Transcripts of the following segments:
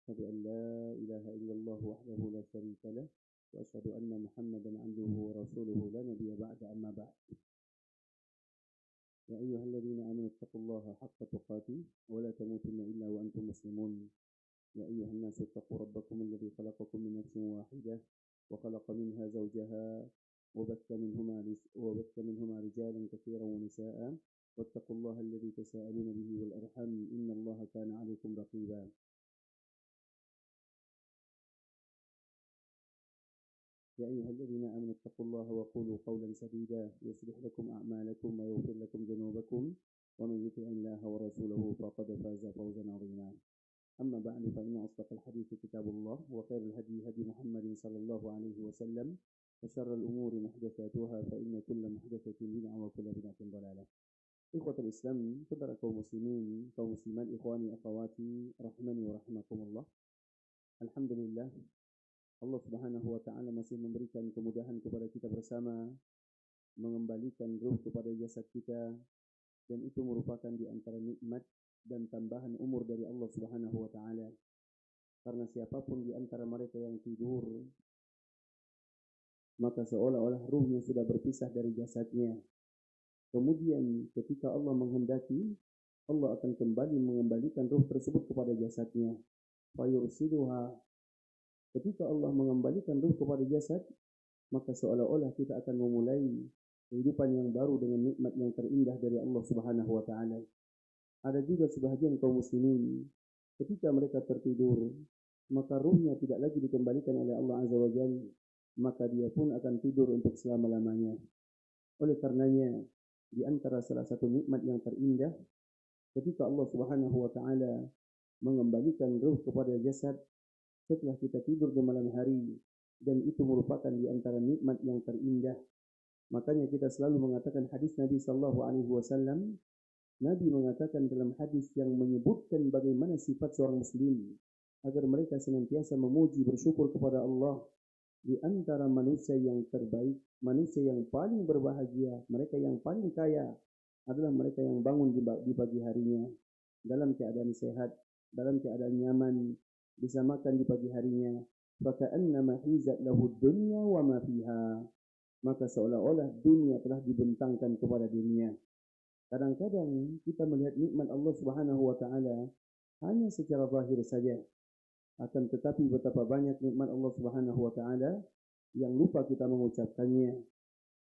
أشهد أن لا إله إلا الله وحده لا شريك له وأشهد أن محمدا عبده ورسوله لا نبي بعد أما بعد. يا أيها الذين آمنوا اتقوا الله حق تقاته ولا تموتن إلا وأنتم مسلمون. يا أيها الناس اتقوا ربكم الذي خلقكم من نفس واحدة وخلق منها زوجها وبث منهما رجالا كثيرا ونساء واتقوا الله الذي تساءلون به والأرحام إن الله كان عليكم رقيبا. يا أيها الذين آمنوا اتقوا الله وقولوا قولا سديدا يصلح لكم أعمالكم ويغفر لكم ذنوبكم ومن يطع الله ورسوله فقد فاز فوزا عظيما. أما بعد فإن أصدق الحديث كتاب الله وخير الهدي هدي محمد صلى الله عليه وسلم وشر الأمور محدثاتها فإن كل محدثة بدعة وكل بدعة ضلالة. Ikhwatul Islam, saudara kaum muslimin, kaum muslimat, ikhwani, akhwati, rahmani wa rahimakumullah. Alhamdulillah, Allah Subhanahu wa taala masih memberikan kemudahan kepada kita bersama mengembalikan ruh kepada jasad kita, dan itu merupakan di antara nikmat dan tambahan umur dari Allah Subhanahu wa taala. Karena siapapun di antara mereka yang tidur, maka seolah-olah ruhnya sudah berpisah dari jasadnya. Kemudian ketika Allah menghendaki, Allah akan kembali mengembalikan ruh tersebut kepada jasadnya. Fayursiluha. Ketika Allah mengembalikan ruh kepada jasad, maka seolah-olah kita akan memulai kehidupan yang baru dengan nikmat yang terindah dari Allah Subhanahu wa taala. Ada juga sebahagian kaum muslimin, ketika mereka tertidur, maka ruhnya tidak lagi dikembalikan oleh Allah Azza wa Jalla, maka dia pun akan tidur untuk selama-lamanya. Oleh karenanya, di antara salah satu nikmat yang terindah ketika Allah Subhanahu wa taala mengembalikan ruh kepada jasad setelah kita tidur di malam hari, dan itu merupakan di antara nikmat yang terindah. Makanya kita selalu mengatakan hadis Nabi sallallahu alaihi wasallam. Nabi mengatakan dalam hadis yang menyebutkan bagaimana sifat seorang muslim agar mereka senantiasa memuji, bersyukur kepada Allah. Di antara manusia yang terbaik, manusia yang paling berbahagia, mereka yang paling kaya adalah mereka yang bangun di pagi harinya dalam keadaan sehat, dalam keadaan nyaman, bisa makan di pagi harinya. Faka'annama hizat lahu dunya wa ma fiha. Maka seolah-olah dunia telah dibentangkan kepada dirinya. Kadang-kadang kita melihat nikmat Allah Subhanahu wa taala hanya secara zahir saja. Akan tetapi betapa banyak nikmat Allah Subhanahu wa taala yang lupa kita mengucapkannya.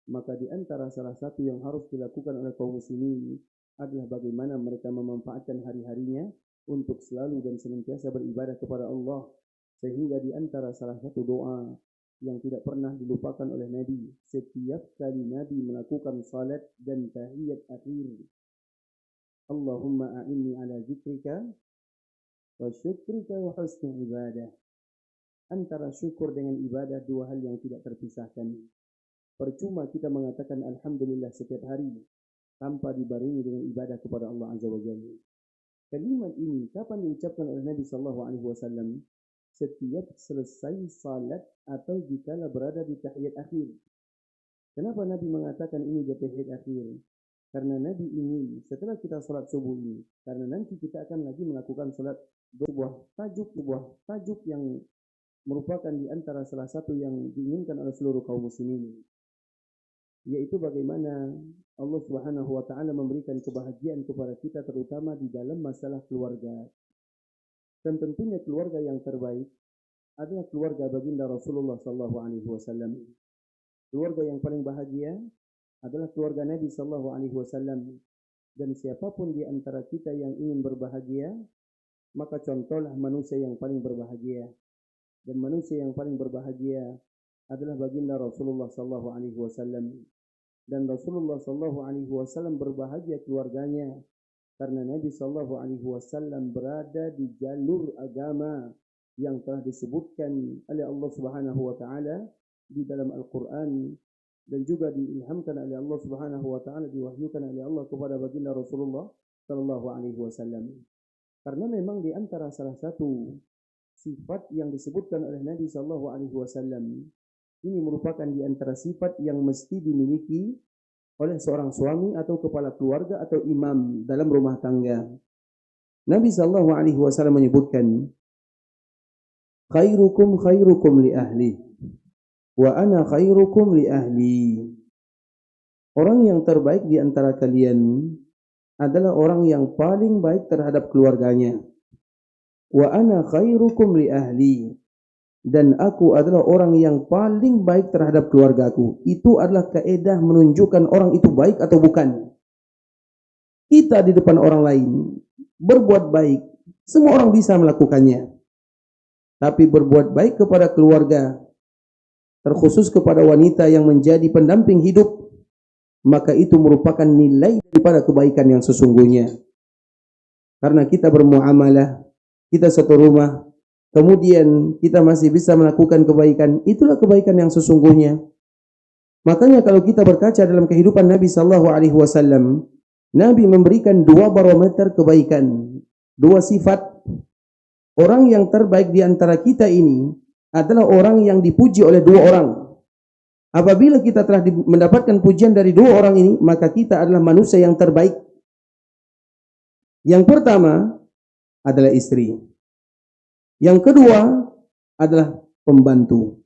Maka di antara salah satu yang harus dilakukan oleh kaum muslimin adalah bagaimana mereka memanfaatkan hari-harinya untuk selalu dan senantiasa beribadah kepada Allah. Sehingga di antara salah satu doa yang tidak pernah dilupakan oleh Nabi setiap kali Nabi melakukan salat dan tahiyat akhir, Allahumma a'inni ala zikrika wa syukrika wa husni ibadah. Antara syukur dengan ibadah dua hal yang tidak terpisahkan. Percuma kita mengatakan alhamdulillah setiap hari tanpa dibarengi dengan ibadah kepada Allah Azza wa Jalla. Kalimat ini kapan diucapkan oleh Nabi sallallahu alaihi wasallam? Setiap selesai salat atau jikalau berada di tahiyat akhir. Kenapa Nabi mengatakan ini di tahiyat akhir? Karena Nabi ingin setelah kita salat subuh ini, karena nanti kita akan lagi melakukan salat, sebuah tajuk yang merupakan di antara salah satu yang diinginkan oleh seluruh kaum muslimin, yaitu bagaimana Allah Subhanahu wa taala memberikan kebahagiaan kepada kita terutama di dalam masalah keluarga. Dan tentunya keluarga yang terbaik adalah keluarga baginda Rasulullah sallallahu alaihi wasallam. Keluarga yang paling bahagia adalah keluarga Nabi sallallahu alaihi wasallam. Dan siapapun di antara kita yang ingin berbahagia, maka contohlah manusia yang paling berbahagia. Dan manusia yang paling berbahagia adalah baginda Rasulullah sallallahu alaihi wasallam. Dan Rasulullah sallallahu alaihi wasallam berbahagia keluarganya karena Nabi sallallahu alaihi wasallam berada di jalur agama yang telah disebutkan oleh Allah Subhanahu wa taala di dalam Al-Qur'an, dan juga diilhamkan oleh Allah Subhanahu wa taala, diwahyukan oleh Allah kepada baginda Rasulullah sallallahu alaihi wasallam. Karena memang di antara salah satu sifat yang disebutkan oleh Nabi sallallahu alaihi wasallam ini merupakan di antara sifat yang mesti dimiliki oleh seorang suami atau kepala keluarga atau imam dalam rumah tangga. Nabi sallallahu alaihi wasallam menyebutkan, khairukum li ahli wa ana khairukum li ahli. Orang yang terbaik di antara kalian adalah orang yang paling baik terhadap keluarganya. Wa ana khairukum li ahli, dan aku adalah orang yang paling baik terhadap keluargaku. Itu adalah kaedah menunjukkan orang itu baik atau bukan. Kita di depan orang lain berbuat baik, semua orang bisa melakukannya. Tapi berbuat baik kepada keluarga, terkhusus kepada wanita yang menjadi pendamping hidup, maka itu merupakan nilai daripada kebaikan yang sesungguhnya. Karena kita bermuamalah, kita satu rumah, kemudian kita masih bisa melakukan kebaikan, itulah kebaikan yang sesungguhnya. Makanya kalau kita berkaca dalam kehidupan Nabi SAW, Nabi memberikan dua barometer kebaikan, dua sifat. Orang yang terbaik di antara kita ini adalah orang yang dipuji oleh dua orang. Apabila kita telah mendapatkan pujian dari dua orang ini, maka kita adalah manusia yang terbaik. Yang pertama adalah istri. Yang kedua adalah pembantu.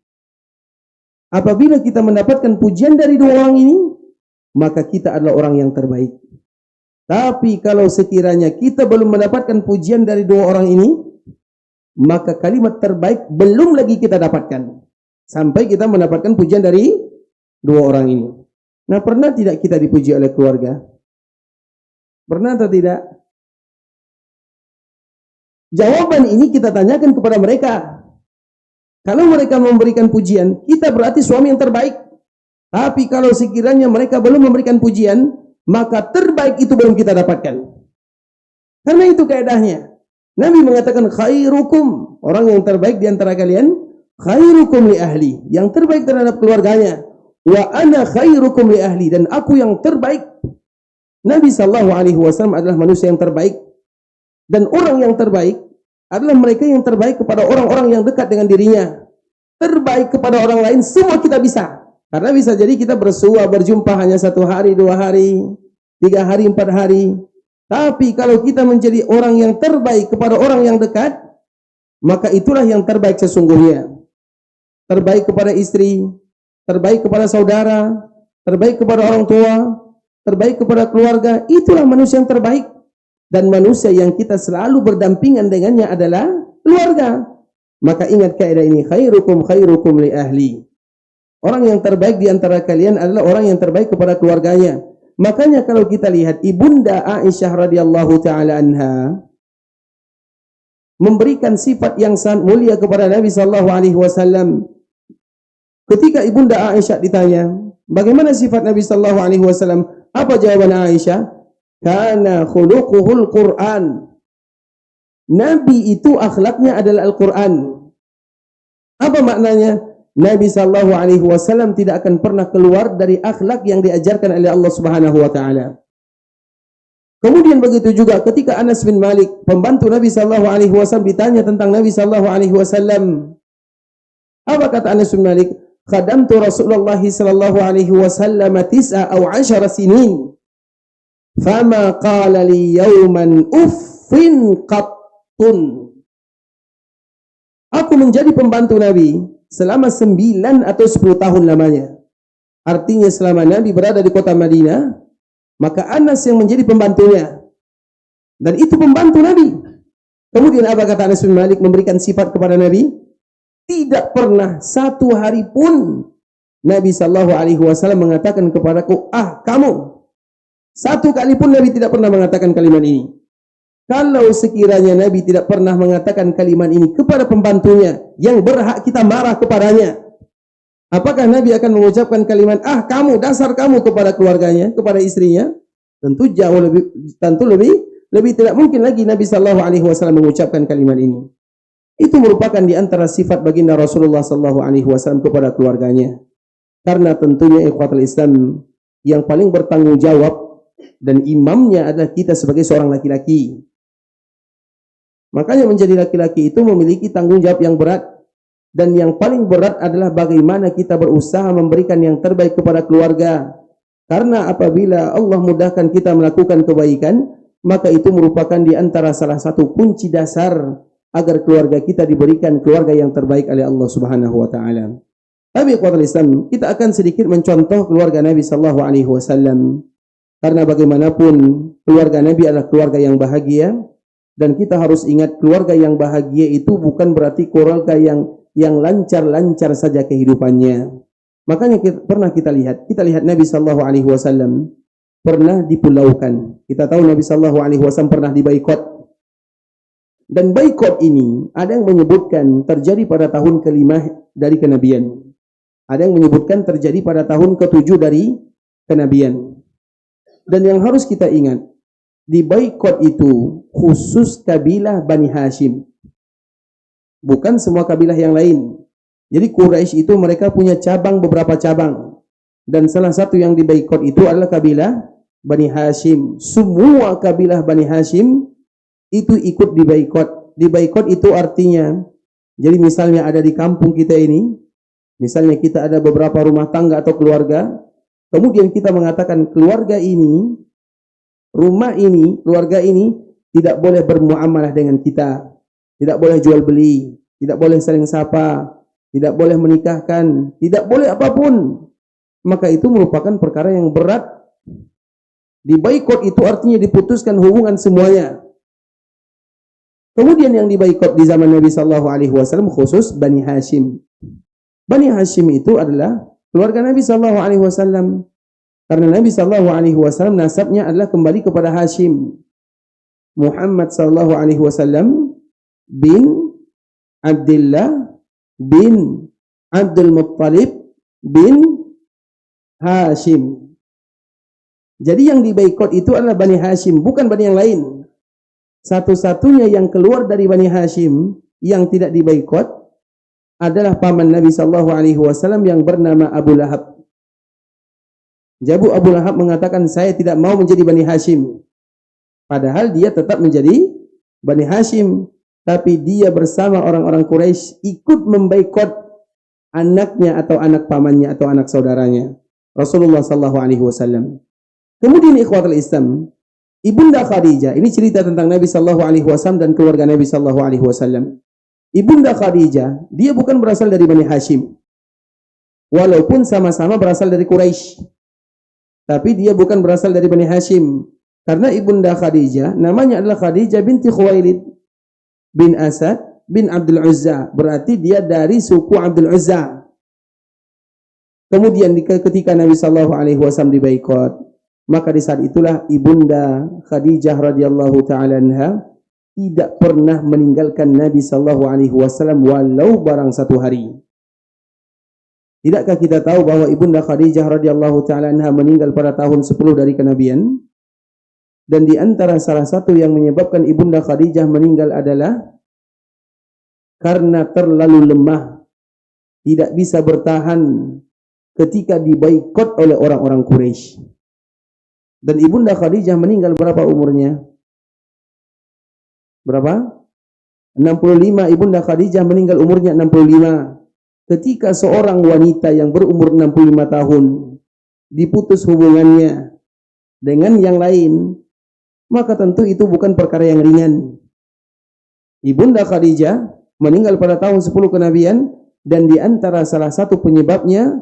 Apabila kita mendapatkan pujian dari dua orang ini, maka kita adalah orang yang terbaik. Tapi kalau sekiranya kita belum mendapatkan pujian dari dua orang ini, maka kalimat terbaik belum lagi kita dapatkan. Sampai kita mendapatkan pujian dari dua orang ini. Nah, pernah tidak kita dipuji oleh keluarga? Pernah atau tidak? Jawaban ini kita tanyakan kepada mereka. Kalau mereka memberikan pujian, kita berarti suami yang terbaik. Tapi kalau sekiranya mereka belum memberikan pujian, maka terbaik itu belum kita dapatkan. Karena itu kaedahnya. Nabi mengatakan khairukum, orang yang terbaik di antara kalian, khairukum li ahli, yang terbaik terhadap keluarganya. Wa ana khairukum li ahli, dan aku yang terbaik. Nabi SAW adalah manusia yang terbaik. Dan orang yang terbaik adalah mereka yang terbaik kepada orang-orang yang dekat dengan dirinya. Terbaik kepada orang lain, semua kita bisa. Karena bisa jadi kita berjumpa hanya 1 hari, 2 hari, 3 hari, 4 hari. Tapi kalau kita menjadi orang yang terbaik kepada orang yang dekat, maka itulah yang terbaik sesungguhnya. Terbaik kepada istri, terbaik kepada saudara, terbaik kepada orang tua, terbaik kepada keluarga, itulah manusia yang terbaik. Dan manusia yang kita selalu berdampingan dengannya adalah keluarga. Maka ingat kaidah ini, khairukum li ahli. Orang yang terbaik di antara kalian adalah orang yang terbaik kepada keluarganya. Makanya kalau kita lihat Ibunda Aisyah radhiyallahu taala anha memberikan sifat yang sangat mulia kepada Nabi sallallahu alaihi wasallam. Ketika Ibunda Aisyah ditanya, bagaimana sifat Nabi sallallahu alaihi wasallam? Apa jawaban Aisyah? Kana khuluquhul Qur'an. Nabi itu akhlaknya adalah Al-Qur'an. Apa maknanya? Nabi sallallahu alaihi wasallam tidak akan pernah keluar dari akhlak yang diajarkan oleh Allah Subhanahu wa taala. Kemudian begitu juga ketika Anas bin Malik, pembantu Nabi sallallahu alaihi wasallam, ditanya tentang Nabi sallallahu alaihi wasallam. Apa kata Anas bin Malik? Khadamtu Rasulullah sallallahu alaihi wasallam 9 atau 10 sinin. Fama qala li yawman uffin qattun. Aku menjadi pembantu Nabi selama 9 atau 10 tahun lamanya. Artinya selama Nabi berada di kota Madinah, maka Anas yang menjadi pembantunya. Dan itu pembantu Nabi. Kemudian apa kata Anas bin Malik memberikan sifat kepada Nabi? Tidak pernah 1 hari pun Nabi sallallahu alaihi wasallam mengatakan kepadaku, kamu. 1 kali pun Nabi tidak pernah mengatakan kalimat ini. Kalau sekiranya Nabi tidak pernah mengatakan kalimat ini kepada pembantunya yang berhak kita marah kepadanya, apakah Nabi akan mengucapkan kalimat kamu, dasar kamu kepada keluarganya, kepada istrinya? Tentu lebih tidak mungkin lagi Nabi sallallahu alaihi wasallam mengucapkan kalimat ini. Itu merupakan di antara sifat baginda Rasulullah sallallahu alaihi wasallam kepada keluarganya. Karena tentunya ikhwatul Islam yang paling bertanggung jawab dan imamnya adalah kita sebagai seorang laki-laki. Makanya menjadi laki-laki itu memiliki tanggung jawab yang berat. Dan yang paling berat adalah bagaimana kita berusaha memberikan yang terbaik kepada keluarga. Karena apabila Allah mudahkan kita melakukan kebaikan, maka itu merupakan di antara salah satu kunci dasar agar keluarga kita diberikan keluarga yang terbaik oleh Allah Subhanahu wa taala. Tapi ikhwatul Islam, kita akan sedikit mencontoh keluarga Nabi sallallahu alaihi wasallam. Karena bagaimanapun keluarga Nabi adalah keluarga yang bahagia, dan kita harus ingat keluarga yang bahagia itu bukan berarti keluarga yang lancar-lancar saja kehidupannya. Makanya pernah kita lihat Nabi sallallahu alaihi wasallam pernah dipulaukan. Kita tahu Nabi sallallahu alaihi wasallam pernah dibaikot. Dan baikot ini ada yang menyebutkan terjadi pada tahun ke-5 dari kenabian. Ada yang menyebutkan terjadi pada tahun ke-7 dari kenabian. Dan yang harus kita ingat, di baikot itu khusus kabilah Bani Hashim. Bukan semua kabilah yang lain. Jadi Quraisy itu mereka punya beberapa cabang. Dan salah satu yang di baikot itu adalah kabilah Bani Hashim. Semua kabilah Bani Hashim itu ikut di baikot. Di baikot itu artinya, jadi misalnya ada di kampung kita ini, misalnya kita ada beberapa rumah tangga atau keluarga, kemudian kita mengatakan keluarga ini, rumah ini, keluarga ini tidak boleh bermuamalah dengan kita, tidak boleh jual beli, tidak boleh saling sapa, tidak boleh menikahkan, tidak boleh apapun. Maka itu merupakan perkara yang berat. Di baikot itu artinya diputuskan hubungan semuanya. Kemudian yang dibaikot di zaman Nabi sallallahu alaihi wasallam khusus Bani Hashim. Bani Hashim itu adalah keluarga Nabi sallallahu alaihi wasallam. Karena Nabi sallallahu alaihi wasallam nasabnya adalah kembali kepada Hashim. Muhammad sallallahu alaihi wasallam bin Abdullah bin Abdul Muttalib bin Hashim. Jadi yang dibaikot itu adalah Bani Hashim, bukan Bani yang lain. Satu-satunya yang keluar dari Bani Hashim yang tidak dibaikot adalah paman Nabi sallallahu alaihi wasallam yang bernama Abu Lahab. Jabu Abu Lahab mengatakan, saya tidak mau menjadi Bani Hashim. Padahal dia tetap menjadi Bani Hashim, tapi dia bersama orang-orang Quraisy ikut membaikot anaknya atau anak pamannya atau anak saudaranya, Rasulullah sallallahu alaihi wasallam. Kemudian ikhwatul Islam, Ibunda Khadijah, ini cerita tentang Nabi sallallahu alaihi wasallam dan keluarga Nabi sallallahu alaihi wasallam. Ibunda Khadijah, dia bukan berasal dari Bani Hashim. Walaupun sama-sama berasal dari Quraisy. Tapi dia bukan berasal dari Bani Hashim. Karena Ibunda Khadijah namanya adalah Khadijah binti Khuwailid bin Asad bin Abdul Uzza. Berarti dia dari suku Abdul Uzza. Kemudian ketika Nabi sallallahu alaihi wasallam dibaikot, maka di saat itulah Ibunda Khadijah radhiyallahu taala anha tidak pernah meninggalkan Nabi sallallahu alaihi wasallam walau barang satu hari. Tidakkah kita tahu bahwa Ibunda Khadijah radhiyallahu taala anha meninggal pada tahun 10 dari kenabian? Dan di antara salah satu yang menyebabkan Ibunda Khadijah meninggal adalah karena terlalu lemah, tidak bisa bertahan ketika dibaikot oleh orang-orang Quraisy. Dan Ibunda Khadijah meninggal berapa umurnya? Berapa? 65. Ibunda Khadijah meninggal umurnya 65. Ketika seorang wanita yang berumur 65 tahun diputus hubungannya dengan yang lain, maka tentu itu bukan perkara yang ringan. Ibunda Khadijah meninggal pada tahun 10 kenabian, dan di antara salah satu penyebabnya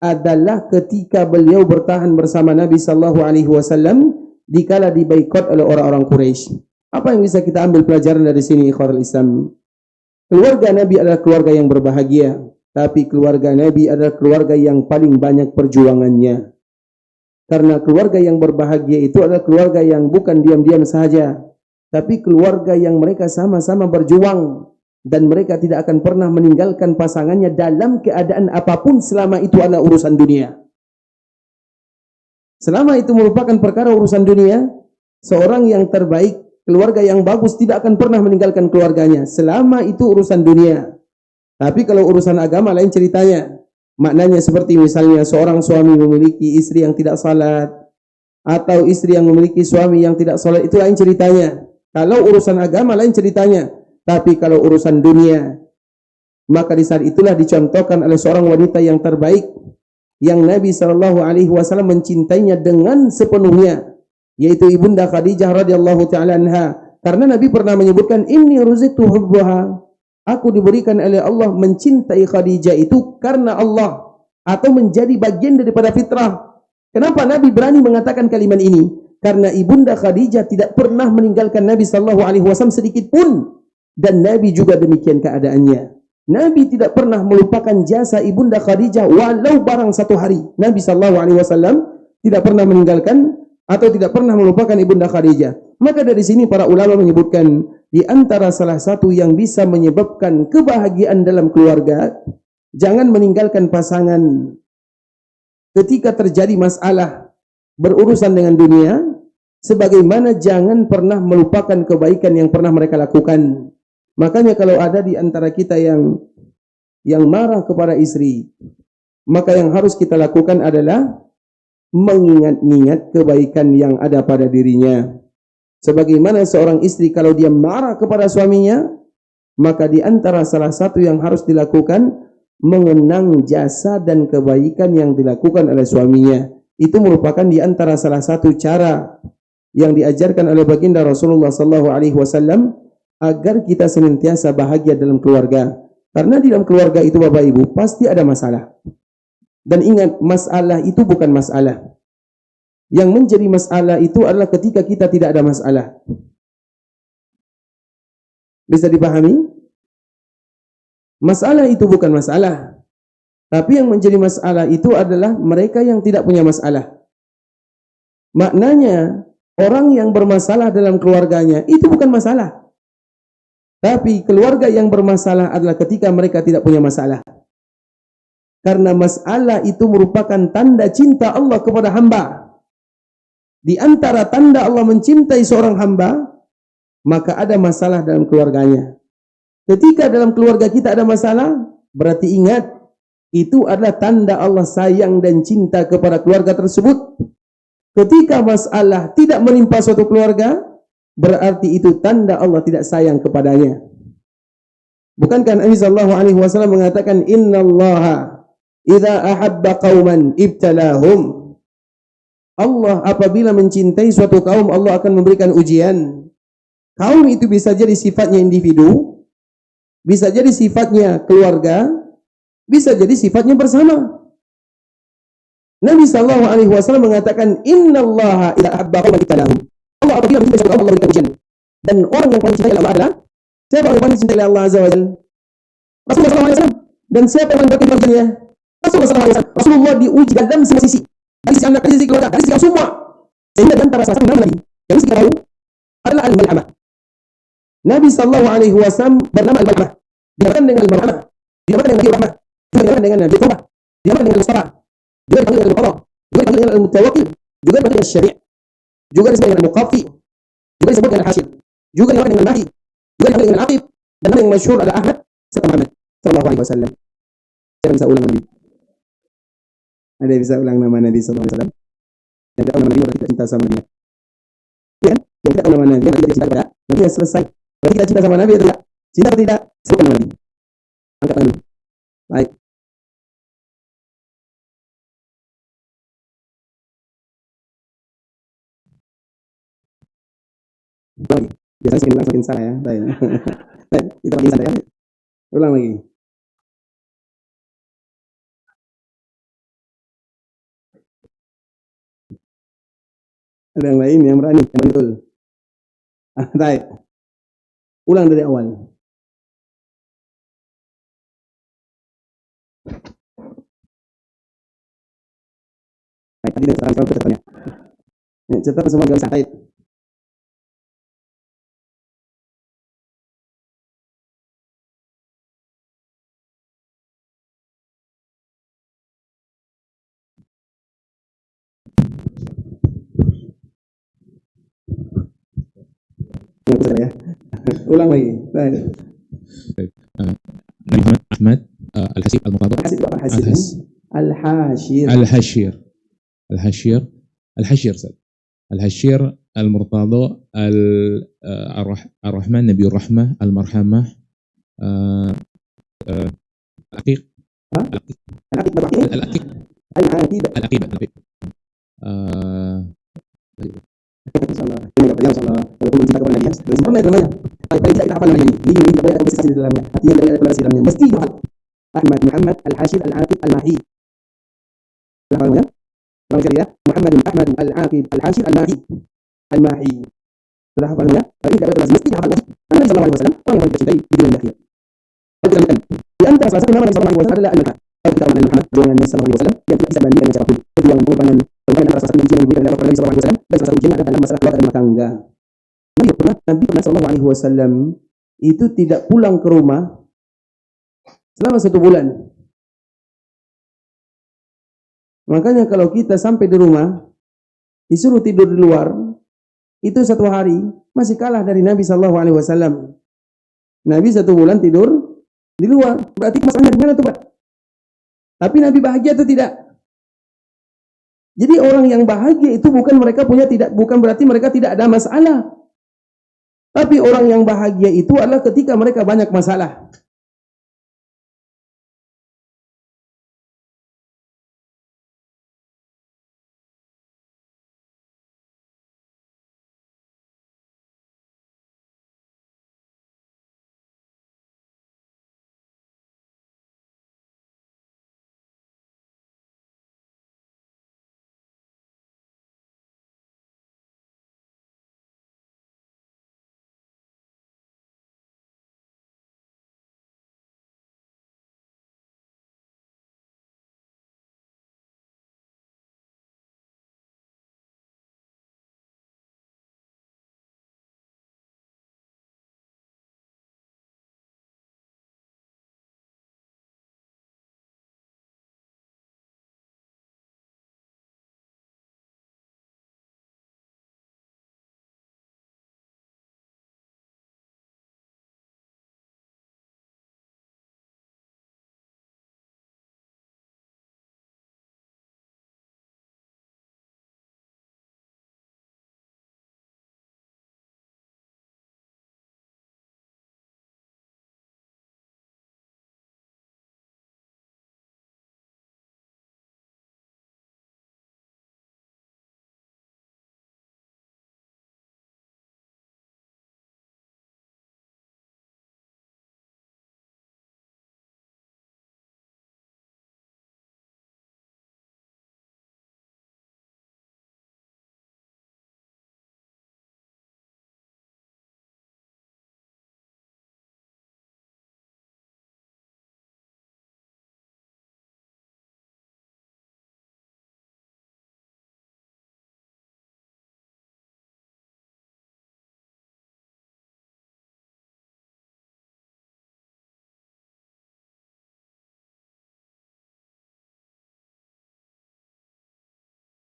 adalah ketika beliau bertahan bersama Nabi sallallahu alaihi wasallam dikala dibaikot oleh orang-orang Quraisy. Apa yang bisa kita ambil pelajaran dari sini, ikhwatul Islam? Keluarga Nabi adalah keluarga yang berbahagia, tapi keluarga Nabi adalah keluarga yang paling banyak perjuangannya. Karena keluarga yang berbahagia itu adalah keluarga yang bukan diam-diam saja, tapi keluarga yang mereka sama-sama berjuang. Dan mereka tidak akan pernah meninggalkan pasangannya dalam keadaan apapun selama itu adalah urusan dunia. Selama itu merupakan perkara urusan dunia, seorang yang terbaik, keluarga yang bagus tidak akan pernah meninggalkan keluarganya selama itu urusan dunia. Tapi kalau urusan agama lain ceritanya. Maknanya seperti misalnya seorang suami memiliki istri yang tidak salat, atau istri yang memiliki suami yang tidak salat, itu lain ceritanya. Kalau urusan agama lain ceritanya. Tapi kalau urusan dunia, maka di saat itulah dicontohkan oleh seorang wanita yang terbaik, yang Nabi sallallahu alaihi wasallam mencintainya dengan sepenuhnya, yaitu Ibunda Khadijah radhiyallahu taala anha, Karena Nabi pernah menyebutkan, inni ruziqtu hubbaha, aku diberikan oleh Allah mencintai Khadijah itu karena Allah, atau menjadi bagian daripada fitrah. Kenapa Nabi berani mengatakan kalimat ini? Karena ibunda Khadijah tidak pernah meninggalkan Nabi SAW sedikit pun, dan Nabi juga demikian keadaannya. Nabi tidak pernah melupakan jasa ibunda Khadijah walau barang satu hari. Nabi SAW tidak pernah meninggalkan atau tidak pernah melupakan ibunda Khadijah. Maka dari sini para ulama menyebutkan, di antara salah satu yang bisa menyebabkan kebahagiaan dalam keluarga, jangan meninggalkan pasangan ketika terjadi masalah berurusan dengan dunia, sebagaimana jangan pernah melupakan kebaikan yang pernah mereka lakukan. Makanya kalau ada di antara kita yang marah kepada istri, maka yang harus kita lakukan adalah mengingat-ingat kebaikan yang ada pada dirinya. Sebagaimana seorang istri kalau dia marah kepada suaminya, maka di antara salah satu yang harus dilakukan, mengenang jasa dan kebaikan yang dilakukan oleh suaminya. Itu merupakan di antara salah satu cara yang diajarkan oleh baginda Rasulullah SAW agar kita senantiasa bahagia dalam keluarga. Karena di dalam keluarga itu Bapak Ibu pasti ada masalah. Dan ingat, masalah itu bukan masalah. Yang menjadi masalah itu adalah ketika kita tidak ada masalah. Bisa dipahami? Masalah itu bukan masalah. Tapi yang menjadi masalah itu adalah mereka yang tidak punya masalah. Maknanya, orang yang bermasalah dalam keluarganya itu bukan masalah. Tapi keluarga yang bermasalah adalah ketika mereka tidak punya masalah. Karena masalah itu merupakan tanda cinta Allah kepada hamba. Di antara tanda Allah mencintai seorang hamba, maka ada masalah dalam keluarganya. Ketika dalam keluarga kita ada masalah, berarti ingat, itu adalah tanda Allah sayang dan cinta kepada keluarga tersebut. Ketika masalah tidak menimpa suatu keluarga, berarti itu tanda Allah tidak sayang kepadanya. Bukankah Nabi SAW mengatakan, innallaha idza ahabba qauman ibtalahum. Allah apabila mencintai suatu kaum, Allah akan memberikan ujian. Kaum itu bisa jadi sifatnya individu, bisa jadi sifatnya keluarga, bisa jadi sifatnya bersama. Nabi SAW mengatakan, innallaha idza ahabba qauman ibtalahum. Allah apabila mencintai suatu kaum, Allah berikan ujian. Dan orang yang paling cintai Allah adalah siapa yang paling cintai Allah Azza wa Jalla? Rasulullah SAW. Dan siapa yang berikan ujiannya? Rasulullah SAW. Rasulullah diuji dalam semua sisi. Dari sisi anak, dari sisi keluarga, dari sisi semua. Sehingga antara salah satu nama Nabi yang mesti kita tahu adalah Al-Malhamah. Nabi SAW bernama Al-Malhamah. Dinamakan dengan Al-Malhamah, dinamakan dengan Nabi Rahmah, dinamakan dengan Nabi Tawbah, dinamakan dengan Al-Mustafa, juga dipanggil dengan Al-Qadha, juga dipanggil dengan Al-Mutawakkil, juga dipanggil dengan Al-Syari', juga disebut dengan Al-Muqaffi, juga disebut dengan Al-Hashir, juga dipanggil dengan Al-Mahdi, juga dipanggil dengan Al-Aqib, dan yang masyhur adalah Ahmad serta Muhammad sallallahu alaihi wasallam. Saya bisa ulang Nabi. Ada yang bisa ulang nama Nabi sallallahu alaihi wasallam? Yang tidak nama Nabi berarti tidak cinta sama dia. Ya kan? Yang tidak nama Nabi berarti tidak cinta kepada Nabi. Ya selesai. Berarti kita cinta sama Nabi atau tidak? Cinta atau tidak? Sebutkan nama Nabi. Angkat tangan. Baik. Lagi. Biasanya semakin ulang semakin salah ya. Baik. Baik. Kita lagi santai ya. Ulang lagi. Ada yang lain yang berani, yang betul. Baik. Ulang dari awal. Baik, tadi sekarang catatannya. Catat semua garis santai. Ya. Ulang lagi. Baik. Muhammad Ahmad Al-Hasib Al-Muqaddah Al-Hashir Al-Hashir Al-Murtada Al-Rahman Nabi Rahmah Al-Marhamah Al-Aqiq Al-Aqib Insyaallah. Kalau mencinta kepada dia, sempurna namanya. Kalau tidak kita hafal namanya ini tidak boleh ada prestasi di dalamnya. Artinya tidak ada toleransi di dalamnya. Mesti dihafal. Ahmad Muhammad Al-Hashir Al-Aqib Al-Mahi. Hafal namanya? Kalau sekali ya, Muhammad Ahmad Al-Aqib Al-Hashir Al-Mahi. Al-Mahi. Sudah hafal namanya? Tapi tidak boleh toleransi. Mesti dihafal lagi. Nabi sallallahu alaihi wasallam orang yang paling dicintai di dunia dan akhirat. Di antara salah satu nama Nabi sallallahu alaihi wasallam adalah Al-Mahi. Kalau kita mengenal Muhammad dengan Nabi sallallahu alaihi wasallam yang tidak bisa bandingkan dengan siapapun. Kedua merupakan antara salah satu ujian yang diberikan oleh Nabi sallallahu alaihi wasallam dan salah satu ujian adalah dalam masalah keluarga dan rumah tangga. Nabi sallallahu alaihi wasallam itu tidak pulang ke rumah selama 1 bulan. Makanya kalau kita sampai di rumah disuruh tidur di luar, itu 1 hari masih kalah dari Nabi sallallahu alaihi wasallam. Nabi 1 bulan tidur di luar, berarti masalahnya di mana tuh, Pak? Tapi Nabi bahagia atau tidak? Jadi orang yang bahagia itu bukan berarti mereka tidak ada masalah. Tapi orang yang bahagia itu adalah ketika mereka banyak masalah.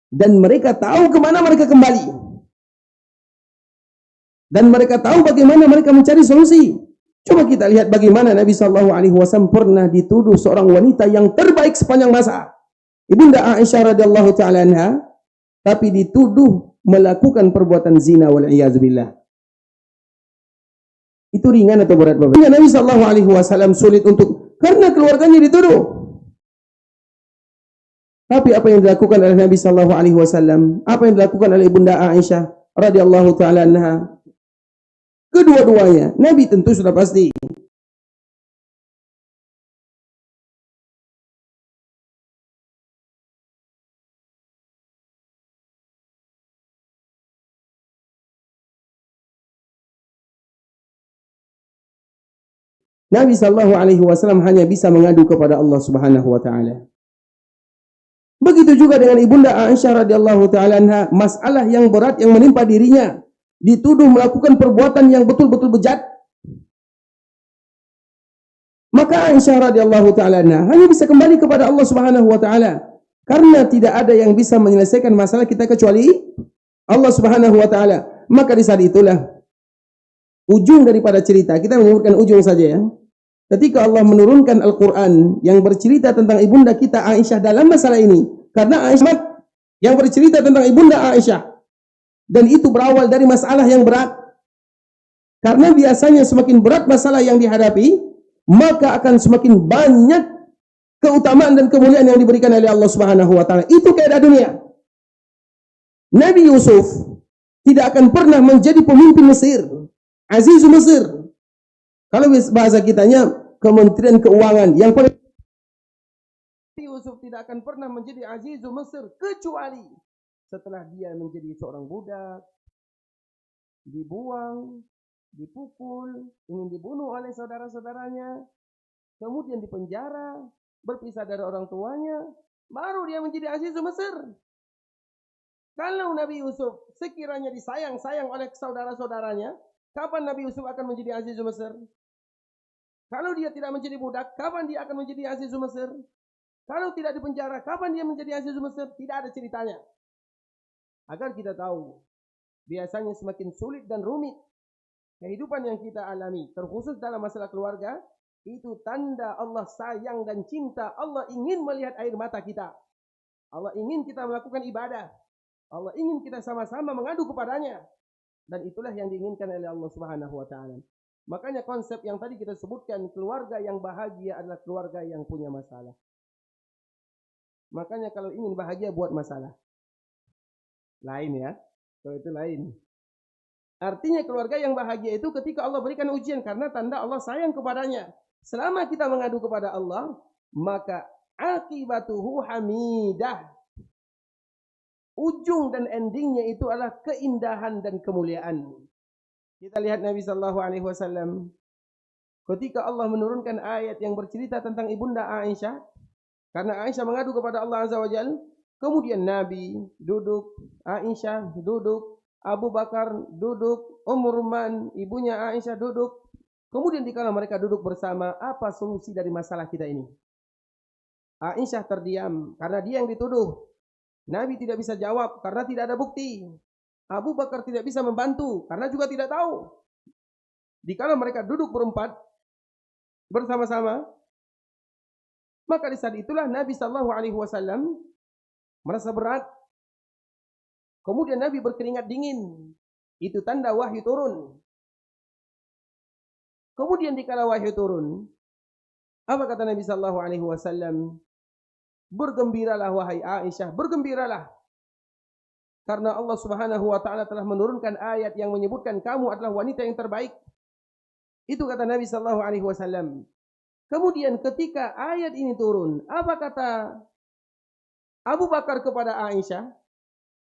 Dan mereka tahu kemana mereka kembali. Dan mereka tahu bagaimana mereka mencari solusi. Coba kita lihat bagaimana Nabi sallallahu alaihi wasallam pernah dituduh seorang wanita yang terbaik sepanjang masa, Ibunda Aisyah radhiyallahu taala anha, tapi dituduh melakukan perbuatan zina wal iyadzubillah. Itu ringan atau berat, Bapak? Nabi sallallahu alaihi wasallam sulit karena keluarganya dituduh. Tapi apa yang dilakukan oleh Nabi sallallahu alaihi wasallam? Apa yang dilakukan oleh Ibunda Aisyah radhiyallahu taala anha? Kedua-duanya Nabi tentu sudah pasti. Nabi sallallahu alaihi wasallam hanya bisa mengadu kepada Allah Subhanahu wa taala. Begitu juga dengan Ibunda Aisyah radhiyallahu taala anha, masalah yang berat yang menimpa dirinya, dituduh melakukan perbuatan yang betul-betul bejat. Maka Aisyah radhiyallahu taala anha hanya bisa kembali kepada Allah Subhanahu wa taala, karena tidak ada yang bisa menyelesaikan masalah kita kecuali Allah Subhanahu wa taala. Maka di saat itulah ujung daripada cerita, kita menyebutkan ujung saja ya. Ketika Allah menurunkan Al-Quran yang bercerita tentang ibunda kita Aisyah dalam masalah ini. Karena Aisyah yang bercerita tentang ibunda Aisyah. Dan itu berawal dari masalah yang berat. Karena biasanya semakin berat masalah yang dihadapi, maka akan semakin banyak keutamaan dan kemuliaan yang diberikan oleh Allah Subhanahu wa taala. Itu kaidah dunia. Nabi Yusuf tidak akan pernah menjadi pemimpin Mesir Azizu Mesir. Kalau bahasa kitanya Kementerian Keuangan yang paling Yusuf tidak akan pernah menjadi Azizu Mesir kecuali setelah dia menjadi seorang budak, dibuang, dipukul, ingin dibunuh oleh saudara-saudaranya, kemudian dipenjara, berpisah dari orang tuanya, baru dia menjadi Azizu Mesir. Kalau Nabi Yusuf sekiranya disayang-sayang oleh saudara-saudaranya, kapan Nabi Yusuf akan menjadi Azizu Mesir? Kalau dia tidak menjadi budak, kapan dia akan menjadi Azizu Mesir? Kalau tidak dipenjara, kapan dia menjadi Azizu Mesir? Tidak ada ceritanya. Agar kita tahu, biasanya semakin sulit dan rumit kehidupan yang kita alami, terkhusus dalam masalah keluarga, itu tanda Allah sayang dan cinta. Allah ingin melihat air mata kita. Allah ingin kita melakukan ibadah. Allah ingin kita sama-sama mengadu kepadanya. Dan itulah yang diinginkan oleh Allah Subhanahu wa Ta'ala. Makanya konsep yang tadi kita sebutkan, keluarga yang bahagia adalah keluarga yang punya masalah. Makanya kalau ingin bahagia, buat masalah. Lain ya, kalau itu lain. Artinya keluarga yang bahagia itu ketika Allah berikan ujian, karena tanda Allah sayang kepadanya. Selama kita mengadu kepada Allah, maka akibatuhu hamidah. Ujung dan endingnya itu adalah keindahan dan kemuliaan. Kita lihat Nabi SAW ketika Allah menurunkan ayat yang bercerita tentang ibunda Aisyah, karena Aisyah mengadu kepada Allah Azza wa Jalla, kemudian Nabi duduk, Aisyah duduk, Abu Bakar duduk, Ruman, ibunya Aisyah duduk. Kemudian dikala mereka duduk bersama, apa solusi dari masalah kita ini? Aisyah terdiam karena dia yang dituduh. Nabi tidak bisa jawab karena tidak ada bukti. Abu Bakar tidak bisa membantu karena juga tidak tahu. Dikala mereka duduk berempat bersama-sama, maka di saat itulah Nabi SAW merasa berat. Kemudian Nabi berkeringat dingin. Itu tanda wahyu turun. Kemudian dikala wahyu turun, apa kata Nabi SAW? Bergembiralah wahai Aisyah, bergembiralah. Karena Allah Subhanahu wa Ta'ala telah menurunkan ayat yang menyebutkan kamu adalah wanita yang terbaik. Itu kata Nabi SAW. Kemudian ketika ayat ini turun, apa kata Abu Bakar kepada Aisyah?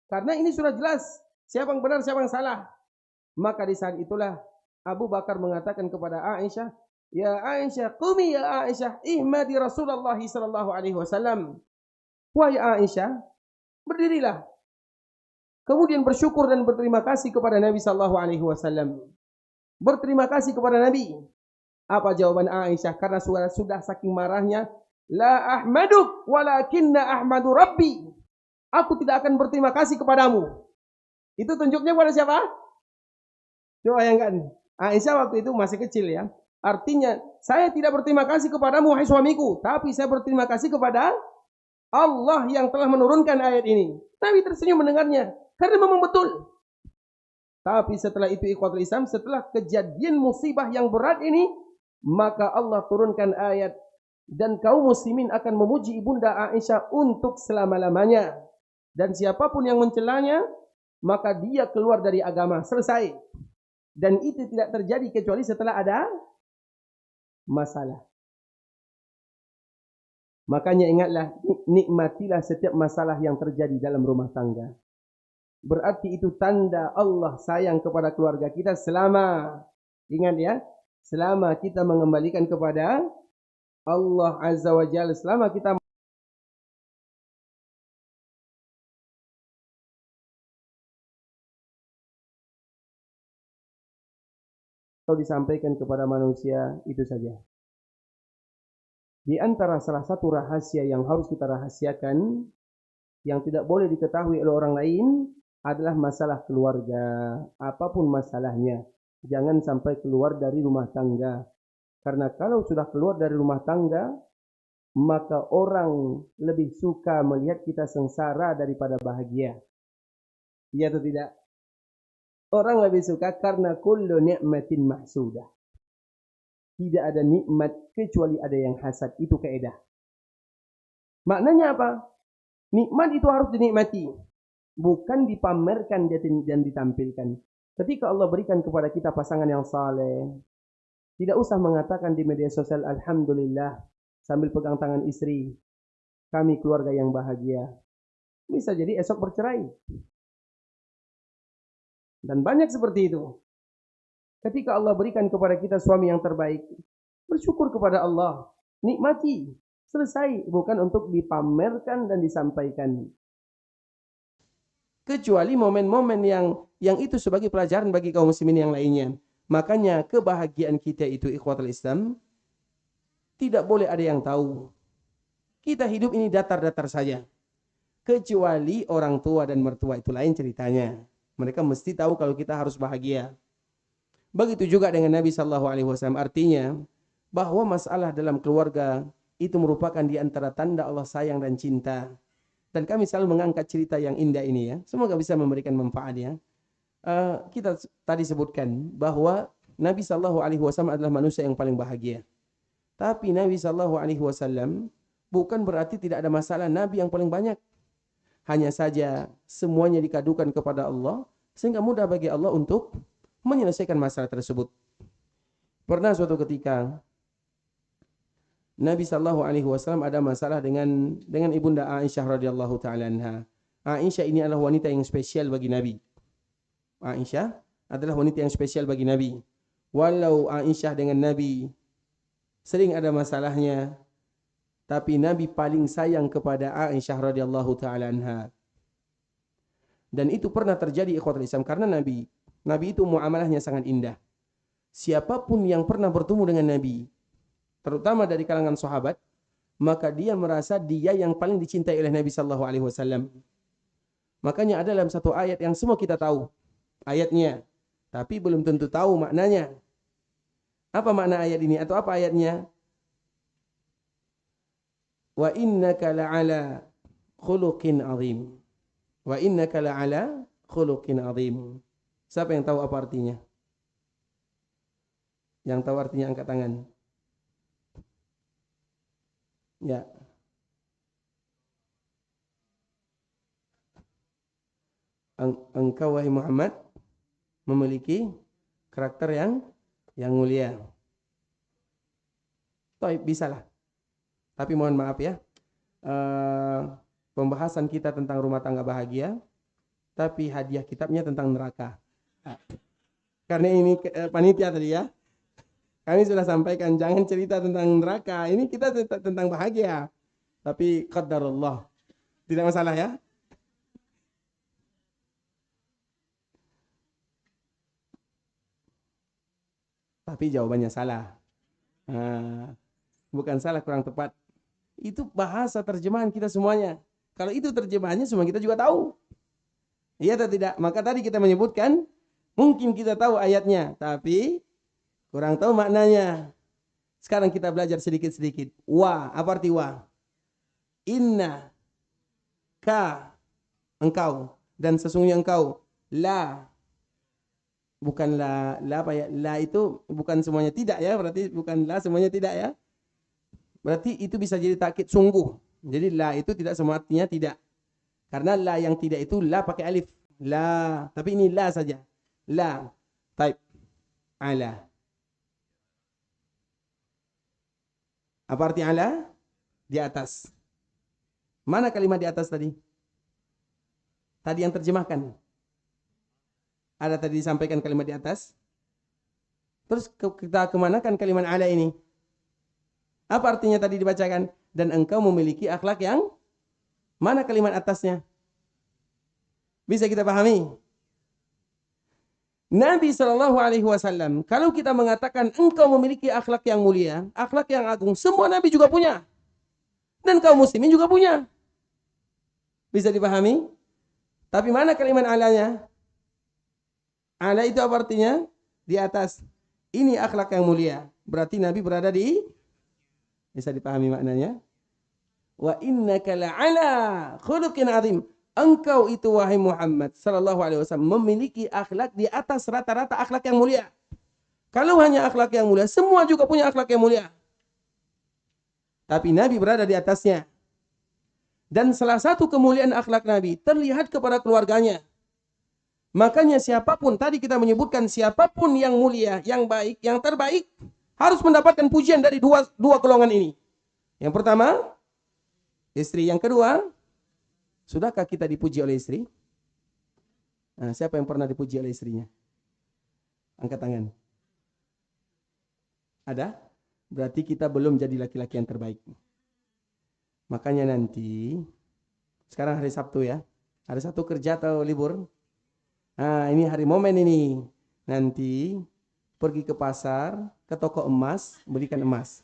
Karena ini sudah jelas siapa yang benar, siapa yang salah. Maka di saat itulah Abu Bakar mengatakan kepada Aisyah, ya Aisyah, qumi ya Aisyah, ihmadi Rasulullah SAW. Wahai Aisyah, berdirilah. Kemudian bersyukur dan berterima kasih kepada Nabi SAW. Berterima kasih kepada Nabi. Apa jawaban Aisyah? Karena sudah saking marahnya, la ahmaduk walakinna ahmadu rabbi. Aku tidak akan berterima kasih kepadamu. Itu tunjuknya kepada siapa? Coba bayangkan. Aisyah waktu itu masih kecil ya. Artinya, saya tidak berterima kasih kepadamu wahai suamiku, tapi saya berterima kasih kepada Allah yang telah menurunkan ayat ini. Nabi tersenyum mendengarnya. Karena memang betul. Tapi setelah itu ikhwatul Islam, setelah kejadian musibah yang berat ini, maka Allah turunkan ayat, dan kaum muslimin akan memuji ibunda Aisyah untuk selama-lamanya. Dan siapapun yang mencelanya, maka dia keluar dari agama. Selesai. Dan itu tidak terjadi kecuali setelah ada masalah. Makanya ingatlah, nikmatilah setiap masalah yang terjadi dalam rumah tangga. Berarti itu tanda Allah sayang kepada keluarga kita selama, ingat ya, selama kita mengembalikan kepada Allah Azza wa Jalla, selama kita atau disampaikan kepada manusia, itu saja. Di antara salah satu rahasia yang harus kita rahasiakan, yang tidak boleh diketahui oleh orang lain, adalah masalah keluarga. Apapun masalahnya, jangan sampai keluar dari rumah tangga. Karena kalau sudah keluar dari rumah tangga, maka orang lebih suka melihat kita sengsara daripada bahagia. Iya atau tidak? Orang lebih suka karena kullu ni'matin mahsudah. Tidak ada nikmat kecuali ada yang hasad. Itu kaidah. Maknanya apa? Nikmat itu harus dinikmati. Bukan dipamerkan dan ditampilkan. Ketika Allah berikan kepada kita pasangan yang saleh, tidak usah mengatakan di media sosial alhamdulillah sambil pegang tangan istri, kami keluarga yang bahagia. Bisa jadi esok bercerai. Dan banyak seperti itu. Ketika Allah berikan kepada kita suami yang terbaik, bersyukur kepada Allah, nikmati, selesai, bukan untuk dipamerkan dan disampaikan. Kecuali momen-momen yang itu sebagai pelajaran bagi kaum muslimin yang lainnya. Makanya kebahagiaan kita itu ikhwatul Islam tidak boleh ada yang tahu. Kita hidup ini datar-datar saja. Kecuali orang tua dan mertua itu lain ceritanya. Mereka mesti tahu kalau kita harus bahagia. Begitu juga dengan Nabi SAW. Artinya bahwa masalah dalam keluarga itu merupakan di antara tanda Allah sayang dan cinta. Dan kami selalu mengangkat cerita yang indah ini ya. Semoga bisa memberikan manfaat ya. Kita tadi sebutkan bahwa Nabi SAW adalah manusia yang paling bahagia. Tapi Nabi SAW bukan berarti tidak ada masalah. Nabi yang paling banyak. Hanya saja semuanya dikadukan kepada Allah. Sehingga mudah bagi Allah untuk menyelesaikan masalah tersebut. Pernah suatu ketika Nabi SAW ada masalah dengan ibunda Aisyah radhiyallahu taala anha. Aisyah ini adalah wanita yang spesial bagi Nabi. Aisyah adalah wanita yang spesial bagi Nabi. Walau Aisyah dengan Nabi sering ada masalahnya, tapi Nabi paling sayang kepada Aisyah radhiyallahu taala anha. Dan itu pernah terjadi ikhwatul Islam karena Nabi itu muamalahnya sangat indah. Siapapun yang pernah bertemu dengan Nabi, terutama dari kalangan sahabat, maka dia merasa dia yang paling dicintai oleh Nabi sallallahu alaihi wasallam. Makanya ada dalam satu ayat yang semua kita tahu ayatnya, tapi belum tentu tahu maknanya. Apa makna ayat ini atau apa ayatnya? Wa innaka la'ala khuluqin azim. Wa innaka la'ala khuluqin azim. Siapa yang tahu apa artinya? Yang tahu artinya angkat tangan. Ya. Engkau wahai Muhammad memiliki karakter yang mulia. Taib, bisalah. Tapi mohon maaf ya. Pembahasan kita tentang rumah tangga bahagia, tapi hadiah kitabnya tentang neraka. Karena ini panitia tadi ya. Kami sudah sampaikan jangan cerita tentang neraka. Ini kita tentang bahagia. Tapi qadarullah. Tidak masalah ya. Tapi jawabannya salah. Bukan salah, kurang tepat. Itu bahasa terjemahan kita semuanya. Kalau itu terjemahannya semua kita juga tahu. Iya atau tidak? Maka tadi kita menyebutkan mungkin kita tahu ayatnya, tapi kurang tahu maknanya. Sekarang kita belajar sedikit-sedikit. Wa, apa arti wa? Inna, ka, engkau, dan sesungguhnya engkau. La, bukan la apa ya? La itu bukan semuanya tidak ya, berarti bukan la semuanya tidak ya. Berarti itu bisa jadi takkid sungguh. Jadi la itu tidak semua artinya tidak. Karena la yang tidak itu la pakai alif. La, tapi ini la saja. La, type, ala. Apa arti ala? Di atas. Mana kalimat di atas tadi? Tadi yang terjemahkan. Ada tadi disampaikan kalimat di atas. Terus kita kemanakan kalimat ala ini? Apa artinya tadi dibacakan? Dan engkau memiliki akhlak yang mana kalimat atasnya? Bisa kita pahami? Nabi SAW, kalau kita mengatakan engkau memiliki akhlak yang mulia, akhlak yang agung, semua Nabi juga punya. Dan kaum muslimin juga punya. Bisa dipahami? Tapi mana kalimat alanya? Ala itu apa artinya? Di atas. Ini akhlak yang mulia. Berarti Nabi berada di... Bisa dipahami maknanya? Wa innaka la'ala khuluqin azim. Engkau itu wahai Muhammad sallallahu alaihi wasallam memiliki akhlak di atas rata-rata akhlak yang mulia. Kalau hanya akhlak yang mulia, semua juga punya akhlak yang mulia. Tapi Nabi berada di atasnya. Dan salah satu kemuliaan akhlak Nabi terlihat kepada keluarganya. Makanya siapapun, tadi kita menyebutkan siapapun yang mulia, yang baik, yang terbaik, harus mendapatkan pujian dari dua golongan ini. Yang pertama, istri. Yang kedua, sudahkah kita dipuji oleh istri? Nah, siapa yang pernah dipuji oleh istrinya? Angkat tangan. Ada? Berarti kita belum jadi laki-laki yang terbaik. Makanya nanti, sekarang hari Sabtu ya. Hari Sabtu kerja atau libur? Nah, ini hari momen ini. Nanti pergi ke pasar, ke toko emas, belikan emas.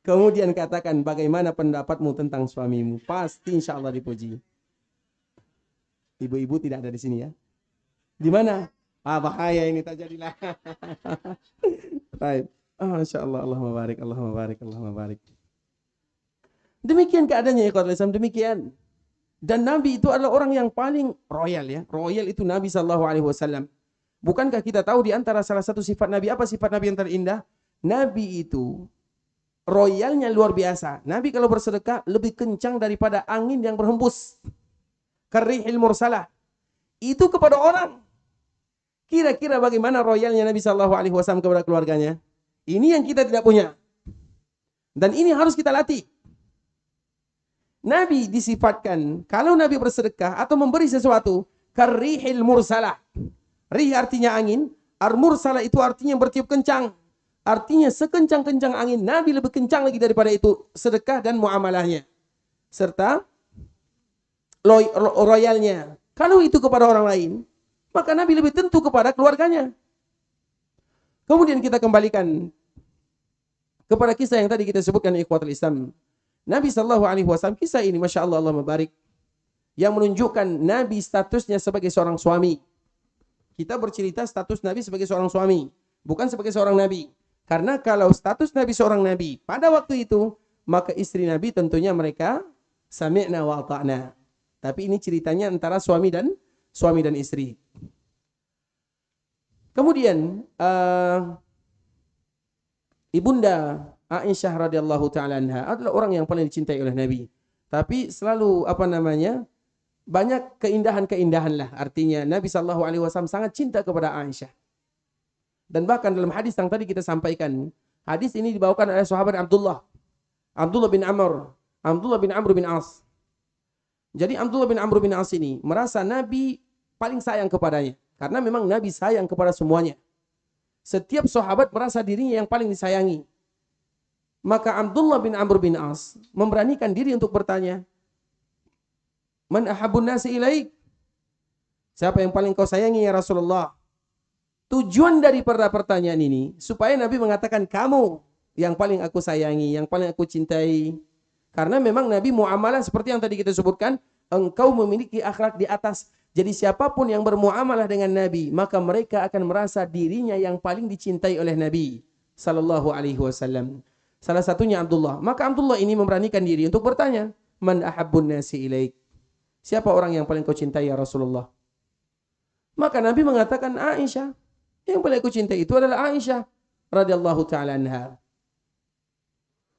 Kemudian katakan bagaimana pendapatmu tentang suamimu. Pasti insya Allah dipuji. Ibu-ibu tidak ada di sini ya. Di mana? Ah, bahaya ini tak jadilah. Baik. Masya Allah, Allahumma barik, Allahumma barik, Allahumma barik. Demikian keadaannya ikhwatul Islam, demikian. Dan Nabi itu adalah orang yang paling royal ya. Royal itu Nabi SAW. Bukankah kita tahu di antara salah satu sifat Nabi, apa sifat Nabi yang terindah? Nabi itu royalnya luar biasa. Nabi kalau bersedekah lebih kencang daripada angin yang berhembus. Karrihil mursalah. Itu kepada orang. Kira-kira bagaimana royalnya Nabi SAW kepada keluarganya? Ini yang kita tidak punya. Dan ini harus kita latih. Nabi disifatkan, kalau Nabi bersedekah atau memberi sesuatu, karrihil mursalah. Rih artinya angin, ar-mursalah itu artinya bertiup kencang. Artinya sekencang-kencang angin, Nabi lebih kencang lagi daripada itu sedekah dan muamalahnya. Serta royalnya. Kalau itu kepada orang lain, maka Nabi lebih tentu kepada keluarganya. Kemudian kita kembalikan kepada kisah yang tadi kita sebutkan ikhwatul Islam. Nabi SAW, kisah ini Masya Allah, Allah mabarik, yang menunjukkan Nabi statusnya sebagai seorang suami. Kita bercerita status Nabi sebagai seorang suami, bukan sebagai seorang Nabi. Karena kalau status Nabi seorang Nabi pada waktu itu, maka istri Nabi tentunya mereka sami'na wa ata'na. Tapi ini ceritanya antara suami dan istri. Kemudian Ibunda Aisyah radhiyallahu taala anha adalah orang yang paling dicintai oleh Nabi. Tapi selalu banyak keindahan-keindahan lah. Artinya Nabi SAW sangat cinta kepada Aisyah. Dan bahkan dalam hadis yang tadi kita sampaikan, hadis ini dibawakan oleh sahabat Abdullah bin Amr bin As. Jadi Abdullah bin Amr bin As ini merasa Nabi paling sayang kepadanya. Karena memang Nabi sayang kepada semuanya. Setiap sahabat merasa dirinya yang paling disayangi. Maka Abdullah bin Amr bin As memberanikan diri untuk bertanya, Man ahabun nasi ilaik? Siapa yang paling kau sayangi ya Rasulullah? Tujuan daripada pertanyaan ini, supaya Nabi mengatakan kamu yang paling aku sayangi, yang paling aku cintai. Karena memang Nabi muamalah seperti yang tadi kita sebutkan, engkau memiliki akhlak di atas. Jadi siapapun yang bermuamalah dengan Nabi, maka mereka akan merasa dirinya yang paling dicintai oleh Nabi sallallahu alaihi wasallam. Salah satunya Abdullah. Maka Abdullah ini memberanikan diri untuk bertanya, Man ahabbun nasi ilaik? Siapa orang yang paling kau cintai ya Rasulullah? Maka Nabi mengatakan Aisyah. Yang paling aku cintai itu adalah Aisyah radhiyallahu taala anha.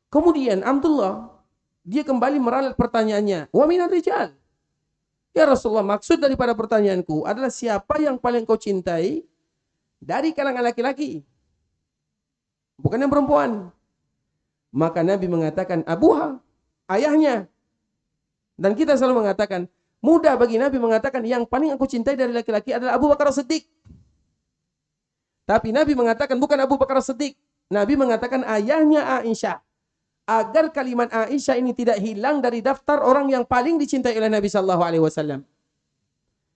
Kemudian Abdullah dia kembali meralat pertanyaannya, wa minar rijal? Ya Rasulullah, maksud daripada pertanyaanku adalah siapa yang paling kau cintai dari kalangan laki-laki? Bukan yang perempuan. Maka Nabi mengatakan abuha, ayahnya. Dan kita selalu mengatakan, mudah bagi Nabi mengatakan yang paling aku cintai dari laki-laki adalah Abu Bakar As-Siddiq. Tapi Nabi mengatakan bukan Abu Bakar As-Siddiq. Nabi mengatakan ayahnya Aisyah. Agar kalimat Aisyah ini tidak hilang dari daftar orang yang paling dicintai oleh Nabi sallallahu alaihi wasallam.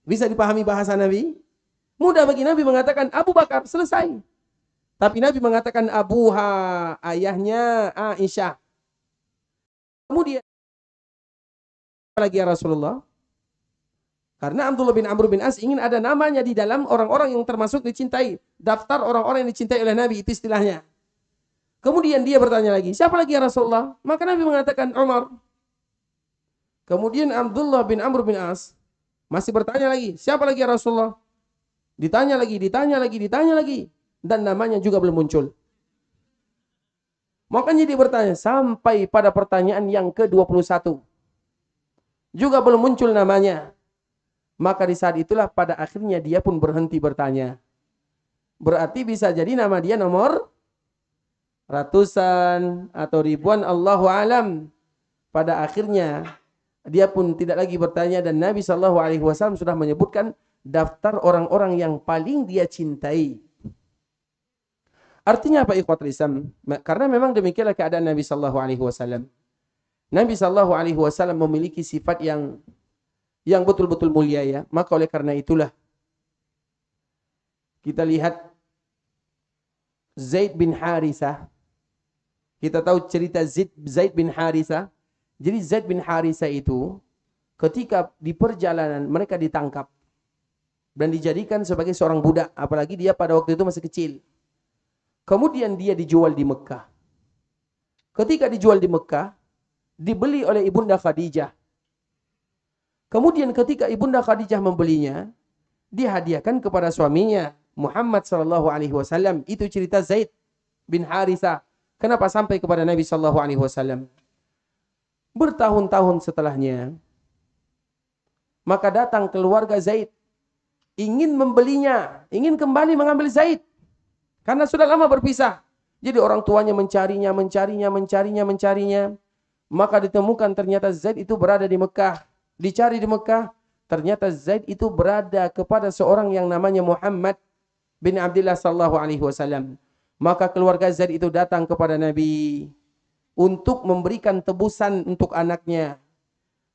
Bisa dipahami bahasa Nabi? Mudah bagi Nabi mengatakan Abu Bakar, selesai. Tapi Nabi mengatakan abuha, ayahnya Aisyah. Kemudian lagi ya Rasulullah. Karena Abdullah bin Amr bin As ingin ada namanya di dalam orang-orang yang termasuk dicintai. Daftar orang-orang yang dicintai oleh Nabi, itu istilahnya. Kemudian dia bertanya lagi, siapa lagi ya Rasulullah? Maka Nabi mengatakan Umar. Kemudian Abdullah bin Amr bin As masih bertanya lagi, siapa lagi ya Rasulullah? Ditanya lagi. Dan namanya juga belum muncul. Makanya dia bertanya sampai pada pertanyaan yang ke-21. Juga belum muncul namanya. Maka di saat itulah pada akhirnya dia pun berhenti bertanya. Berarti bisa jadi nama dia nomor ratusan atau ribuan, Allahu alam. Pada akhirnya dia pun tidak lagi bertanya dan Nabi SAW sudah menyebutkan daftar orang-orang yang paling dia cintai. Artinya apa ikhwatul Islam? Karena memang demikianlah keadaan Nabi SAW. Nabi SAW memiliki sifat yang betul-betul mulia ya. Maka oleh karena itulah kita lihat Zaid bin Harithah. Kita tahu cerita Zaid bin Harithah. Jadi Zaid bin Harithah itu ketika di perjalanan mereka ditangkap dan dijadikan sebagai seorang budak, apalagi dia pada waktu itu masih kecil. Kemudian dia dijual di Mekah. Ketika dijual di Mekah, dibeli oleh Ibunda Khadijah. Kemudian ketika Ibunda Khadijah membelinya, dihadiahkan kepada suaminya Muhammad SAW. Itu cerita Zaid bin Harithah. Kenapa sampai kepada Nabi SAW? Bertahun-tahun setelahnya, maka datang keluarga Zaid, ingin membelinya, ingin kembali mengambil Zaid, karena sudah lama berpisah. Jadi orang tuanya mencarinya. Maka ditemukan ternyata Zaid itu berada di Mekah. Dicari di Mekah, ternyata Zaid itu berada kepada seorang yang namanya Muhammad bin Abdullah sallallahu alaihi wasallam. Maka keluarga Zaid itu datang kepada Nabi untuk memberikan tebusan untuk anaknya.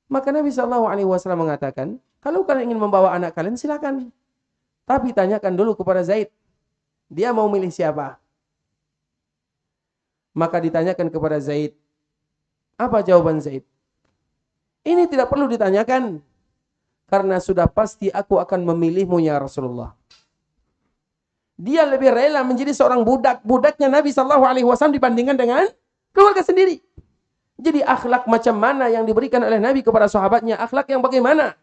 Maka Nabi SAW mengatakan, kalau kalian ingin membawa anak kalian silakan. Tapi tanyakan dulu kepada Zaid. Dia mau milih siapa? Maka ditanyakan kepada Zaid. Apa jawaban Zaid? Ini tidak perlu ditanyakan. Karena sudah pasti aku akan memilihmu ya Rasulullah. Dia lebih rela menjadi seorang budaknya Nabi SAW dibandingkan dengan keluarga sendiri. Jadi akhlak macam mana yang diberikan oleh Nabi kepada sahabatnya? Akhlak yang bagaimana?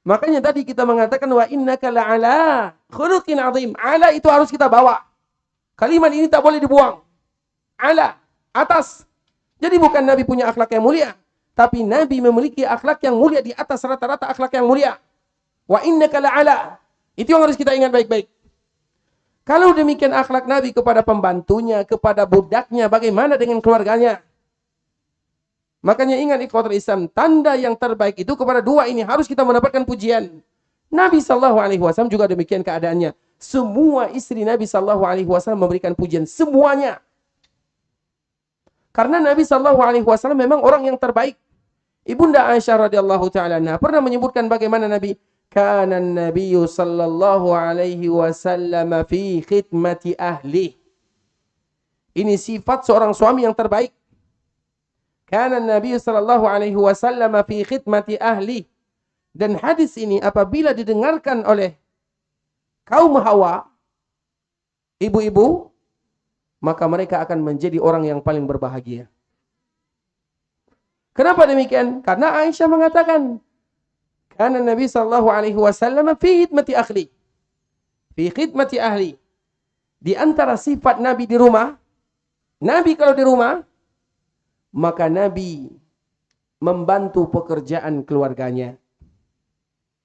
Makanya tadi kita mengatakan wa innaka la'ala khuluqin azim. Ala itu harus kita bawa. Kalimat ini tak boleh dibuang. Ala, atas. Jadi bukan Nabi punya akhlak yang mulia, tapi Nabi memiliki akhlak yang mulia di atas rata-rata akhlak yang mulia. Wa innaka la'ala. Itu yang harus kita ingat baik-baik. Kalau demikian akhlak Nabi kepada pembantunya, kepada budaknya, bagaimana dengan keluarganya? Makanya ingat ikhwatul Islam, tanda yang terbaik itu kepada dua ini harus kita mendapatkan pujian. Nabi SAW juga demikian keadaannya. Semua istri Nabi SAW memberikan pujian, semuanya. Karena Nabi SAW memang orang yang terbaik. Ibunda Aisyah radhiyallahu ta'ala pernah menyebutkan bagaimana Nabi kana an-nabiyyu sallallahu alaihi wasallam fi khidmati ahli. Ini sifat seorang suami yang terbaik. Kana an-nabiyyu sallallahu alaihi wasallam fi khidmati ahli. Dan hadis ini apabila didengarkan oleh kaum Hawa, ibu-ibu, maka mereka akan menjadi orang yang paling berbahagia. Kenapa demikian? Karena Aisyah mengatakan, karena Nabi sallallahu alaihi wasallam fi khidmati ahli. Fi khidmati ahli. Di antara sifat Nabi di rumah, Nabi kalau di rumah, maka Nabi membantu pekerjaan keluarganya.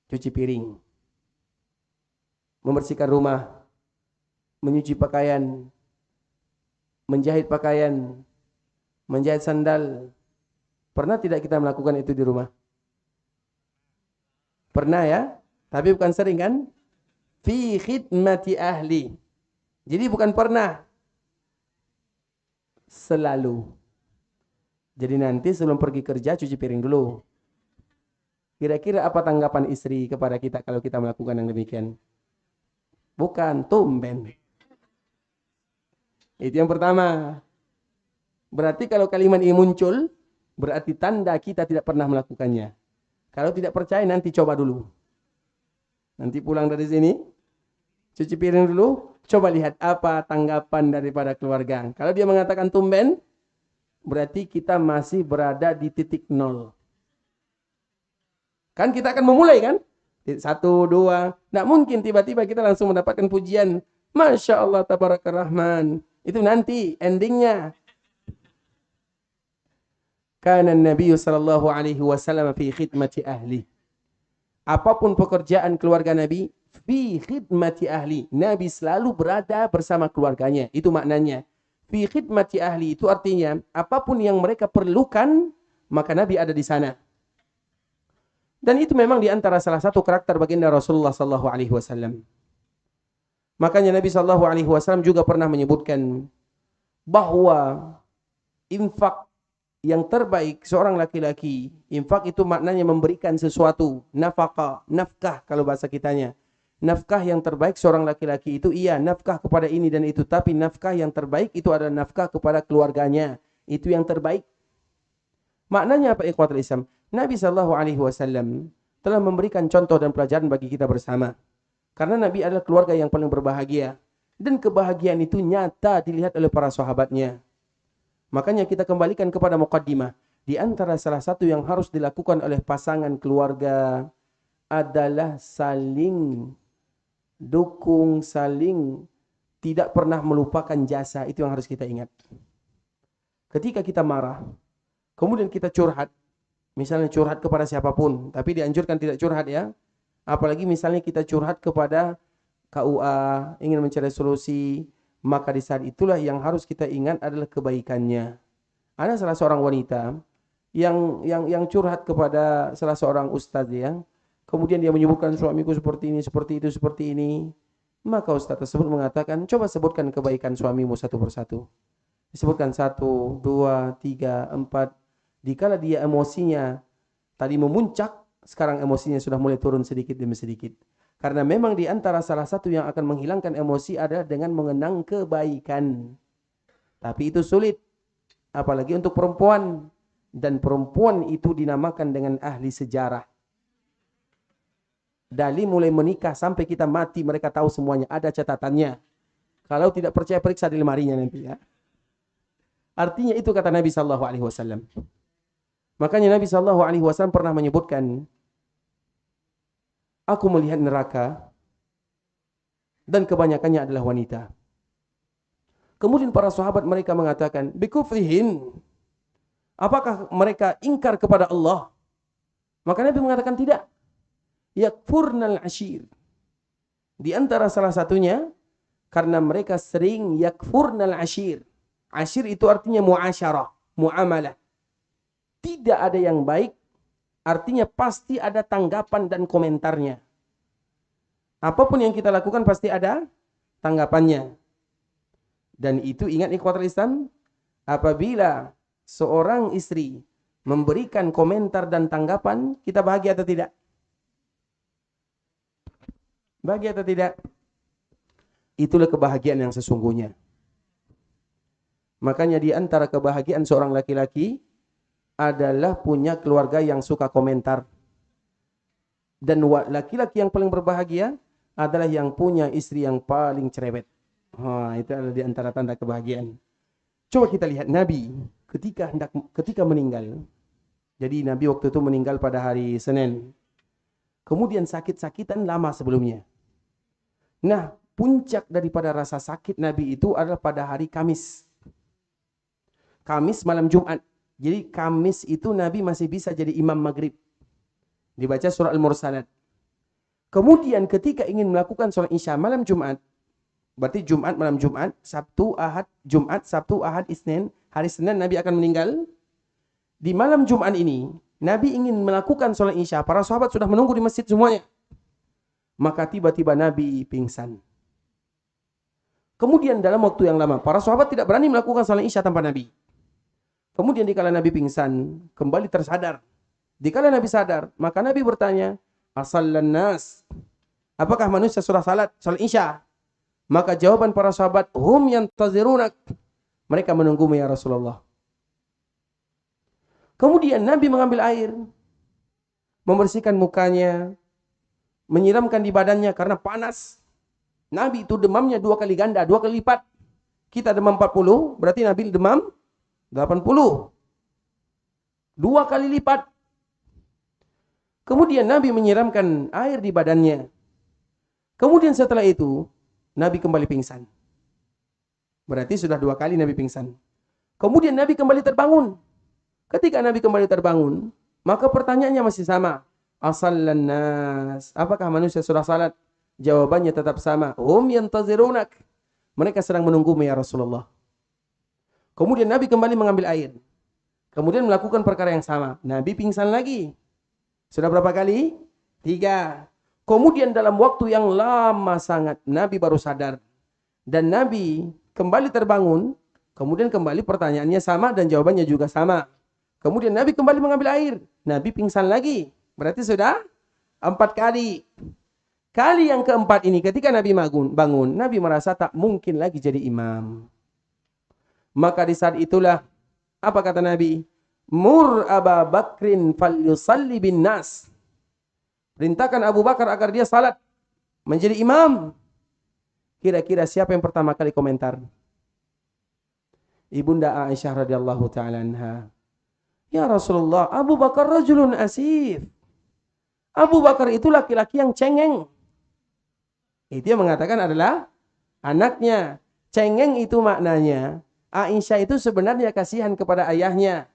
Cuci piring, membersihkan rumah, menyuci pakaian, menjahit pakaian, menjahit sandal. Pernah tidak kita melakukan itu di rumah? Pernah ya, tapi bukan sering kan? Fi khidmati ahli. Jadi bukan pernah, selalu. Jadi nanti sebelum pergi kerja cuci piring dulu. Kira-kira apa tanggapan istri kepada kita kalau kita melakukan yang demikian? Bukan, tumben. Itu yang pertama. Berarti kalau kalimat ini muncul, berarti tanda kita tidak pernah melakukannya. Kalau tidak percaya nanti coba dulu. Nanti pulang dari sini, cuci piring dulu, coba lihat apa tanggapan daripada keluarga. Kalau dia mengatakan tumben, berarti kita masih berada di titik nol. Kan kita akan memulai kan? 1, 2, tidak mungkin tiba-tiba kita langsung mendapatkan pujian. Masya Allah, Tabarakar Rahman. Itu nanti endingnya. Kana Nabi sallallahu alaihi wasallam fi khidmati ahli. apapun pekerjaan keluarga Nabi, fi khidmati ahli. Nabi selalu berada bersama keluarganya. Itu maknanya. Fi khidmati ahli itu artinya apapun yang mereka perlukan, maka Nabi ada di sana. Dan itu memang di antara salah satu karakter baginda Rasulullah sallallahu alaihi wasallam. Makanya Nabi sallallahu alaihi wasallam juga pernah menyebutkan bahwa infak yang terbaik seorang laki-laki, infak itu maknanya memberikan sesuatu, nafkah kalau bahasa kitanya. Nafkah yang terbaik seorang laki-laki itu iya nafkah kepada ini dan itu, tapi nafkah yang terbaik itu adalah nafkah kepada keluarganya. Itu yang terbaik. Maknanya apa ikhwatul Islam? Nabi sallallahu alaihi wasallam telah memberikan contoh dan pelajaran bagi kita bersama. Karena Nabi adalah keluarga yang paling berbahagia dan kebahagiaan itu nyata dilihat oleh para sahabatnya. Makanya kita kembalikan kepada muqaddimah. Di antara salah satu yang harus dilakukan oleh pasangan keluarga adalah saling dukung, saling tidak pernah melupakan jasa. Itu yang harus kita ingat. Ketika kita marah, kemudian kita curhat, misalnya curhat kepada siapapun, tapi dianjurkan tidak curhat ya. Apalagi misalnya kita curhat kepada KUA, ingin mencari solusi, maka di saat itulah yang harus kita ingat adalah kebaikannya. Ada salah seorang wanita yang curhat kepada salah seorang ustadz ya. Kemudian dia menyebutkan suamiku seperti ini, seperti itu, seperti ini. Maka ustadz tersebut mengatakan, coba sebutkan kebaikan suamimu satu persatu. Disebutkan 1, 2, 3, 4. Dikala dia emosinya tadi memuncak, sekarang emosinya sudah mulai turun sedikit demi sedikit. Karena memang di antara salah satu yang akan menghilangkan emosi adalah dengan mengenang kebaikan. Tapi itu sulit. Apalagi untuk perempuan. Dan perempuan itu dinamakan dengan ahli sejarah. Dari mulai menikah sampai kita mati mereka tahu semuanya. Ada catatannya. Kalau tidak percaya periksa di lemarinya nanti ya. Artinya itu kata Nabi SAW. Makanya Nabi SAW pernah menyebutkan, aku melihat neraka dan kebanyakannya adalah wanita. Kemudian para sahabat mereka mengatakan, bikufrihin, apakah mereka ingkar kepada Allah? Maka Nabi mengatakan tidak. Yakfurnal ashir. Di antara salah satunya, karena mereka sering yakfurnal ashir. Ashir itu artinya muasyarah, muamalah. Tidak ada yang baik, artinya pasti ada tanggapan dan komentarnya. Apapun yang kita lakukan pasti ada tanggapannya. Dan itu ingat ikhwatul Islam, apabila seorang istri memberikan komentar dan tanggapan, kita bahagia atau tidak? Bahagia atau tidak? Itulah kebahagiaan yang sesungguhnya. Makanya di antara kebahagiaan seorang laki-laki adalah punya keluarga yang suka komentar. Dan laki-laki yang paling berbahagia adalah yang punya istri yang paling cerewet. Itu adalah di antara tanda kebahagiaan. Coba kita lihat Nabi ketika meninggal. Jadi Nabi waktu itu meninggal pada hari Senin. Kemudian sakit-sakitan lama sebelumnya. Nah, puncak daripada rasa sakit Nabi itu adalah pada hari Kamis. Kamis malam Jumat. Jadi Kamis itu Nabi masih bisa jadi imam maghrib. Dibaca surah Al-Mursalat. Kemudian ketika ingin melakukan sholat Isya malam Jumat. Berarti Jumat malam Jumat. Sabtu, Ahad, Jumat, Sabtu, Ahad, Isnin. Hari Senin Nabi akan meninggal. Di malam Jumat ini. Nabi ingin melakukan sholat Isya. Para sahabat sudah menunggu di masjid semuanya. Maka tiba-tiba Nabi pingsan. Kemudian dalam waktu yang lama. Para sahabat tidak berani melakukan sholat Isya tanpa Nabi. Kemudian dikala Nabi pingsan, kembali tersadar. Dikala Nabi sadar, maka Nabi bertanya, asallan nas, apakah manusia sudah salat Isya? Maka jawaban para sahabat, hum yantazirunak, mereka menunggumu ya Rasulullah. Kemudian Nabi mengambil air, membersihkan mukanya, menyiramkan di badannya karena panas. Nabi itu demamnya 2 kali ganda, 2 kali lipat. Kita demam 40, berarti Nabi demam 80. 2 kali lipat. Kemudian Nabi menyiramkan air di badannya. Kemudian setelah itu, Nabi kembali pingsan. Berarti sudah 2 kali Nabi pingsan. Kemudian Nabi kembali terbangun. Ketika Nabi kembali terbangun, maka pertanyaannya masih sama. Asallan nas. Apakah manusia sudah salat? Jawabannya tetap sama. Hum yantazirunak. Mereka sedang menunggumu ya Rasulullah. Kemudian Nabi kembali mengambil air. Kemudian melakukan perkara yang sama. Nabi pingsan lagi. Sudah berapa kali? 3. Kemudian dalam waktu yang lama sangat, Nabi baru sadar. Dan Nabi kembali terbangun. Kemudian kembali pertanyaannya sama dan jawabannya juga sama. Kemudian Nabi kembali mengambil air. Nabi pingsan lagi. Berarti sudah 4 kali. Kali yang keempat ini ketika Nabi bangun, Nabi merasa tak mungkin lagi jadi imam. Maka di saat itulah, apa kata Nabi? Mur Aba Bakrin falyusalli bin nas. Perintahkan Abu Bakar agar dia salat menjadi imam. Kira-kira siapa yang pertama kali komentar? Ibunda Aisyah radhiyallahu ta'ala anha. Ya Rasulullah, Abu Bakar rajulun asif. Abu Bakar itu laki-laki yang cengeng. Itu yang mengatakan adalah anaknya. Cengeng itu maknanya, Aisyah itu sebenarnya kasihan kepada ayahnya.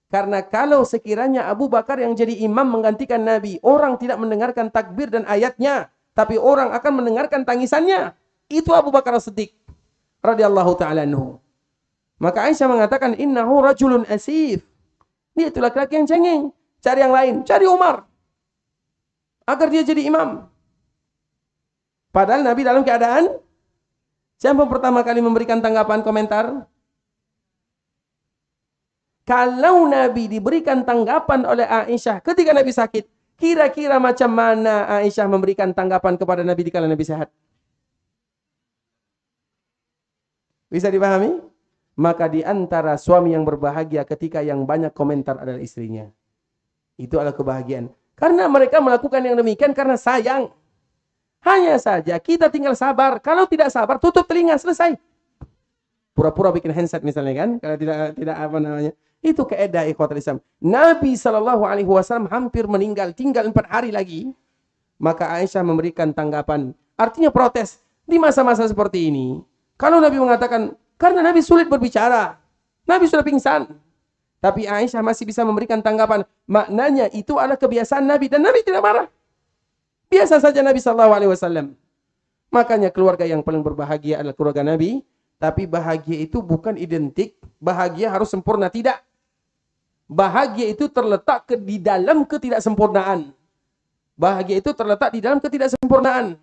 Karena kalau sekiranya Abu Bakar yang jadi imam menggantikan Nabi, orang tidak mendengarkan takbir dan ayatnya, tapi orang akan mendengarkan tangisannya. Itu Abu Bakar As-Siddiq radhiyallahu ta'ala anhu. Maka Aisyah mengatakan, innahu rajulun asif. Dia itu laki-laki yang cengeng. Cari yang lain, cari Umar. Agar dia jadi imam. Padahal Nabi dalam keadaan, siapa pertama kali memberikan tanggapan komentar? Kalau Nabi diberikan tanggapan oleh Aisyah ketika Nabi sakit, kira-kira macam mana Aisyah memberikan tanggapan kepada Nabi di kala Nabi sehat? Bisa dipahami? Maka di antara suami yang berbahagia ketika yang banyak komentar adalah istrinya. Itu adalah kebahagiaan. Karena mereka melakukan yang demikian karena sayang. Hanya saja kita tinggal sabar. Kalau tidak sabar, tutup telinga, selesai. Pura-pura bikin handset misalnya kan. Kalau tidak apa namanya. Itu keedah ikhwatul Islam. Nabi SAW hampir meninggal. Tinggal 4 hari lagi. Maka Aisyah memberikan tanggapan. Artinya protes. Di masa-masa seperti ini. Kalau Nabi mengatakan, karena Nabi sulit berbicara. Nabi sudah pingsan. Tapi Aisyah masih bisa memberikan tanggapan. Maknanya itu adalah kebiasaan Nabi. Dan Nabi tidak marah. Biasa saja Nabi SAW. Makanya keluarga yang paling berbahagia adalah keluarga Nabi. Tapi bahagia itu bukan identik. Bahagia harus sempurna. Tidak. Bahagia itu terletak di dalam ketidaksempurnaan. Bahagia itu terletak di dalam ketidaksempurnaan.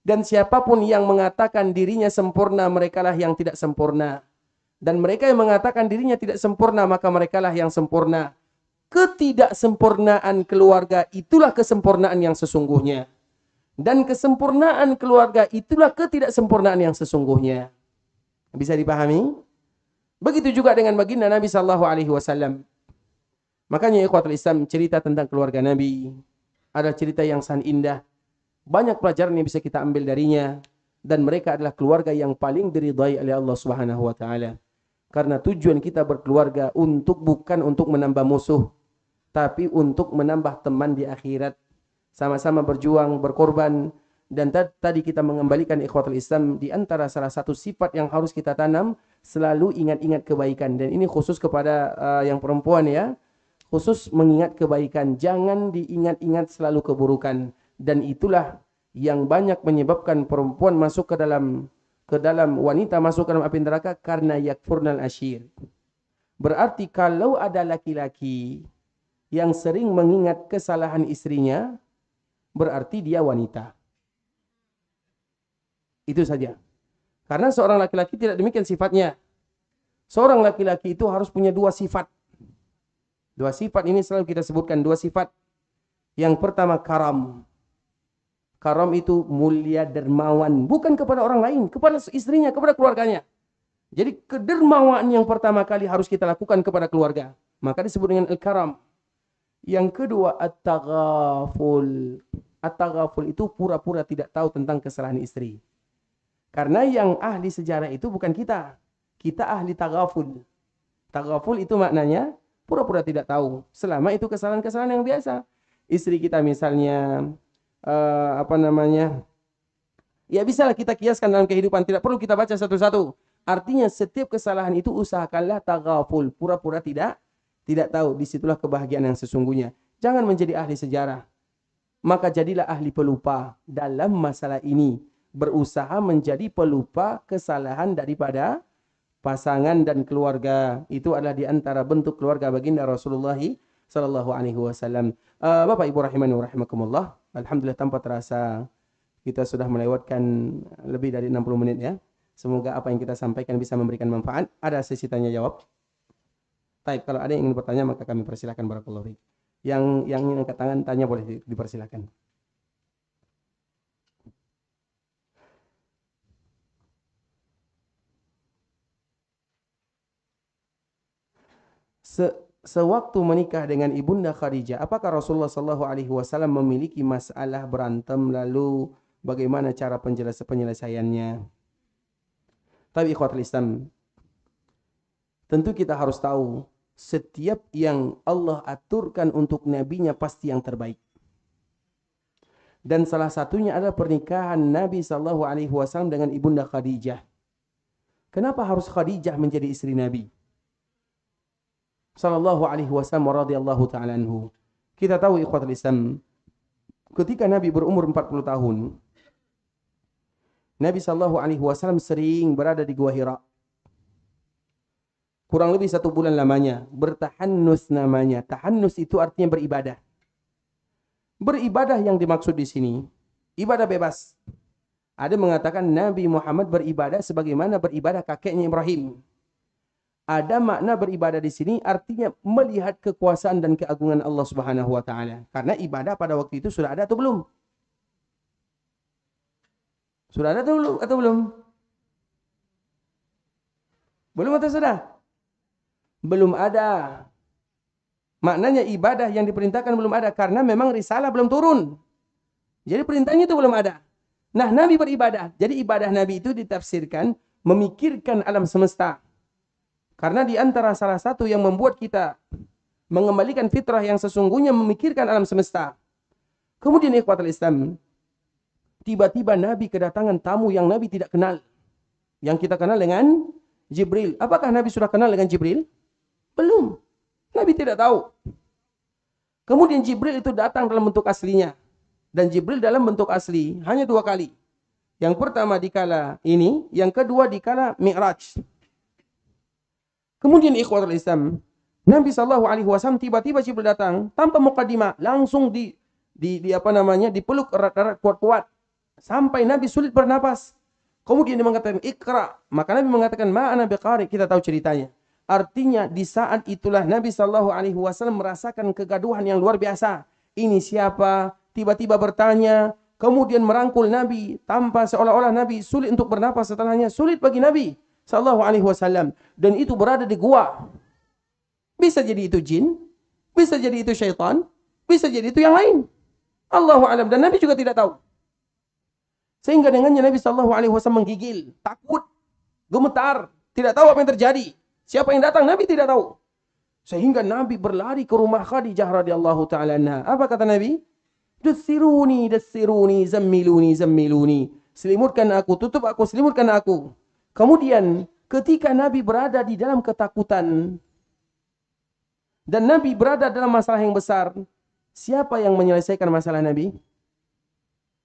Dan siapapun yang mengatakan dirinya sempurna, merekalah yang tidak sempurna. Dan mereka yang mengatakan dirinya tidak sempurna, maka merekalah yang sempurna. Ketidaksempurnaan keluarga itulah kesempurnaan yang sesungguhnya. Dan kesempurnaan keluarga itulah ketidaksempurnaan yang sesungguhnya. Bisa dipahami? Begitu juga dengan baginda Nabi SAW. Makanya ikhwatul Islam, cerita tentang keluarga Nabi adalah cerita yang sangat indah. Banyak pelajaran yang bisa kita ambil darinya. Dan mereka adalah keluarga yang paling diridhai oleh Allah Subhanahu wa taala. Karena tujuan kita berkeluarga bukan untuk menambah musuh, tapi untuk menambah teman di akhirat. Sama-sama berjuang, berkorban. Dan tadi kita mengembalikan ikhwatul Islam, di antara salah satu sifat yang harus kita tanam, selalu ingat-ingat kebaikan. Dan ini khusus kepada yang perempuan ya. Khusus mengingat kebaikan. Jangan diingat-ingat selalu keburukan. Dan itulah yang banyak menyebabkan perempuan masuk ke dalam wanita masuk ke dalam api neraka karena yakfurnal ashir. Berarti kalau ada laki-laki yang sering mengingat kesalahan istrinya, berarti dia wanita. Itu saja. Karena seorang laki-laki tidak demikian sifatnya. Seorang laki-laki itu harus punya 2 sifat. 2 sifat ini selalu kita sebutkan, 2 sifat. Yang pertama karam. Karam itu mulia dermawan. Bukan kepada orang lain, kepada istrinya, kepada keluarganya. Jadi kedermawaan yang pertama kali harus kita lakukan kepada keluarga. Maka disebut dengan al-karam. Yang kedua at-taghaful. At-taghaful itu pura-pura tidak tahu tentang kesalahan istri. Karena yang ahli sejarah itu bukan kita. Kita ahli taghaful. Taghaful itu maknanya pura-pura tidak tahu. Selama itu kesalahan-kesalahan yang biasa. Istri kita misalnya ya bisalah kita kiaskan dalam kehidupan. Tidak perlu kita baca satu-satu. Artinya setiap kesalahan itu usahakanlah taghaful. Pura-pura tidak tahu. Disitulah kebahagiaan yang sesungguhnya. Jangan menjadi ahli sejarah. Maka jadilah ahli pelupa dalam masalah ini. Berusaha menjadi pelupa kesalahan daripada pasangan dan keluarga. Itu adalah di antara bentuk keluarga baginda Rasulullah sallallahu alaihi wasallam. Bapak Ibu rahimani wa rahimakumullah. Alhamdulillah tanpa terasa kita sudah melewatkan lebih dari 60 menit ya. Semoga apa yang kita sampaikan bisa memberikan manfaat. Ada sesi tanya jawab. Baik, kalau ada yang ingin bertanya maka kami persilakan barakallahu fiik. Yang ingin angkat tangan tanya boleh dipersilakan. Sewaktu menikah dengan Ibunda Khadijah, apakah Rasulullah sallallahu alaihi wasallam memiliki masalah berantem, lalu bagaimana cara penyelesaiannya? Tapi ikhwatul Islam, tentu kita harus tahu setiap yang Allah aturkan untuk nabinya pasti yang terbaik. Dan salah satunya adalah pernikahan Nabi sallallahu alaihi wasallam dengan Ibunda Khadijah. Kenapa harus Khadijah menjadi istri Nabi sallallahu alaihi wasallam radhiyallahu ta'ala anhu? Kita tahu ikhwatul Islam, ketika Nabi berumur 40 tahun, Nabi sallallahu alaihi wasallam sering berada di Gua Hira. Kurang lebih 1 bulan lamanya. Bertahannus namanya. Tahannus itu artinya beribadah. Beribadah yang dimaksud di sini, ibadah bebas. Ada mengatakan Nabi Muhammad beribadah sebagaimana beribadah kakeknya Ibrahim. Ada makna beribadah di sini artinya melihat kekuasaan dan keagungan Allah Subhanahu wa taala. Karena ibadah pada waktu itu sudah ada atau belum? Sudah ada atau belum? Belum atau sudah? Belum ada. Maknanya ibadah yang diperintahkan belum ada karena memang risalah belum turun. Jadi perintahnya itu belum ada. Nah, Nabi beribadah. Jadi ibadah Nabi itu ditafsirkan memikirkan alam semesta. Karena di antara salah satu yang membuat kita mengembalikan fitrah yang sesungguhnya memikirkan alam semesta. Kemudian ikhwatul Islam, tiba-tiba Nabi kedatangan tamu yang Nabi tidak kenal. Yang kita kenal dengan Jibril. Apakah Nabi sudah kenal dengan Jibril? Belum. Nabi tidak tahu. Kemudian Jibril itu datang dalam bentuk aslinya. Dan Jibril dalam bentuk asli hanya 2 kali. Yang pertama dikala ini, yang kedua dikala Mi'raj. Kemudian ikhwatul Islam, Nabi sallallahu alaihi wasallam tiba-tiba Jibril datang tanpa mukadimah, langsung dipeluk erat-erat kuat-kuat sampai Nabi sulit bernapas. Kemudian dia mengatakan Iqra, maka Nabi mengatakan ma ana biqari, kita tahu ceritanya. Artinya di saat itulah Nabi sallallahu alaihi wasallam merasakan kegaduhan yang luar biasa. Ini siapa? Tiba-tiba bertanya, kemudian merangkul Nabi tanpa seolah-olah Nabi sulit untuk bernapas setelahnya. Sulit bagi Nabi sallallahu alaihi wasallam, dan itu berada di gua. Bisa jadi itu jin, bisa jadi itu syaitan, bisa jadi itu yang lain. Allahu a'lam, dan Nabi juga tidak tahu. Sehingga dengannya Nabi sallallahu alaihi wasallam menggigil, takut, gemetar, tidak tahu apa yang terjadi. Siapa yang datang Nabi tidak tahu. Sehingga Nabi berlari ke rumah Khadijah radhiyallahu ta'ala anha. Apa kata Nabi? Dassiruni, zammiluni. Selimutkan aku, tutup aku, selimutkan aku. Kemudian ketika Nabi berada di dalam ketakutan dan Nabi berada dalam masalah yang besar, siapa yang menyelesaikan masalah Nabi?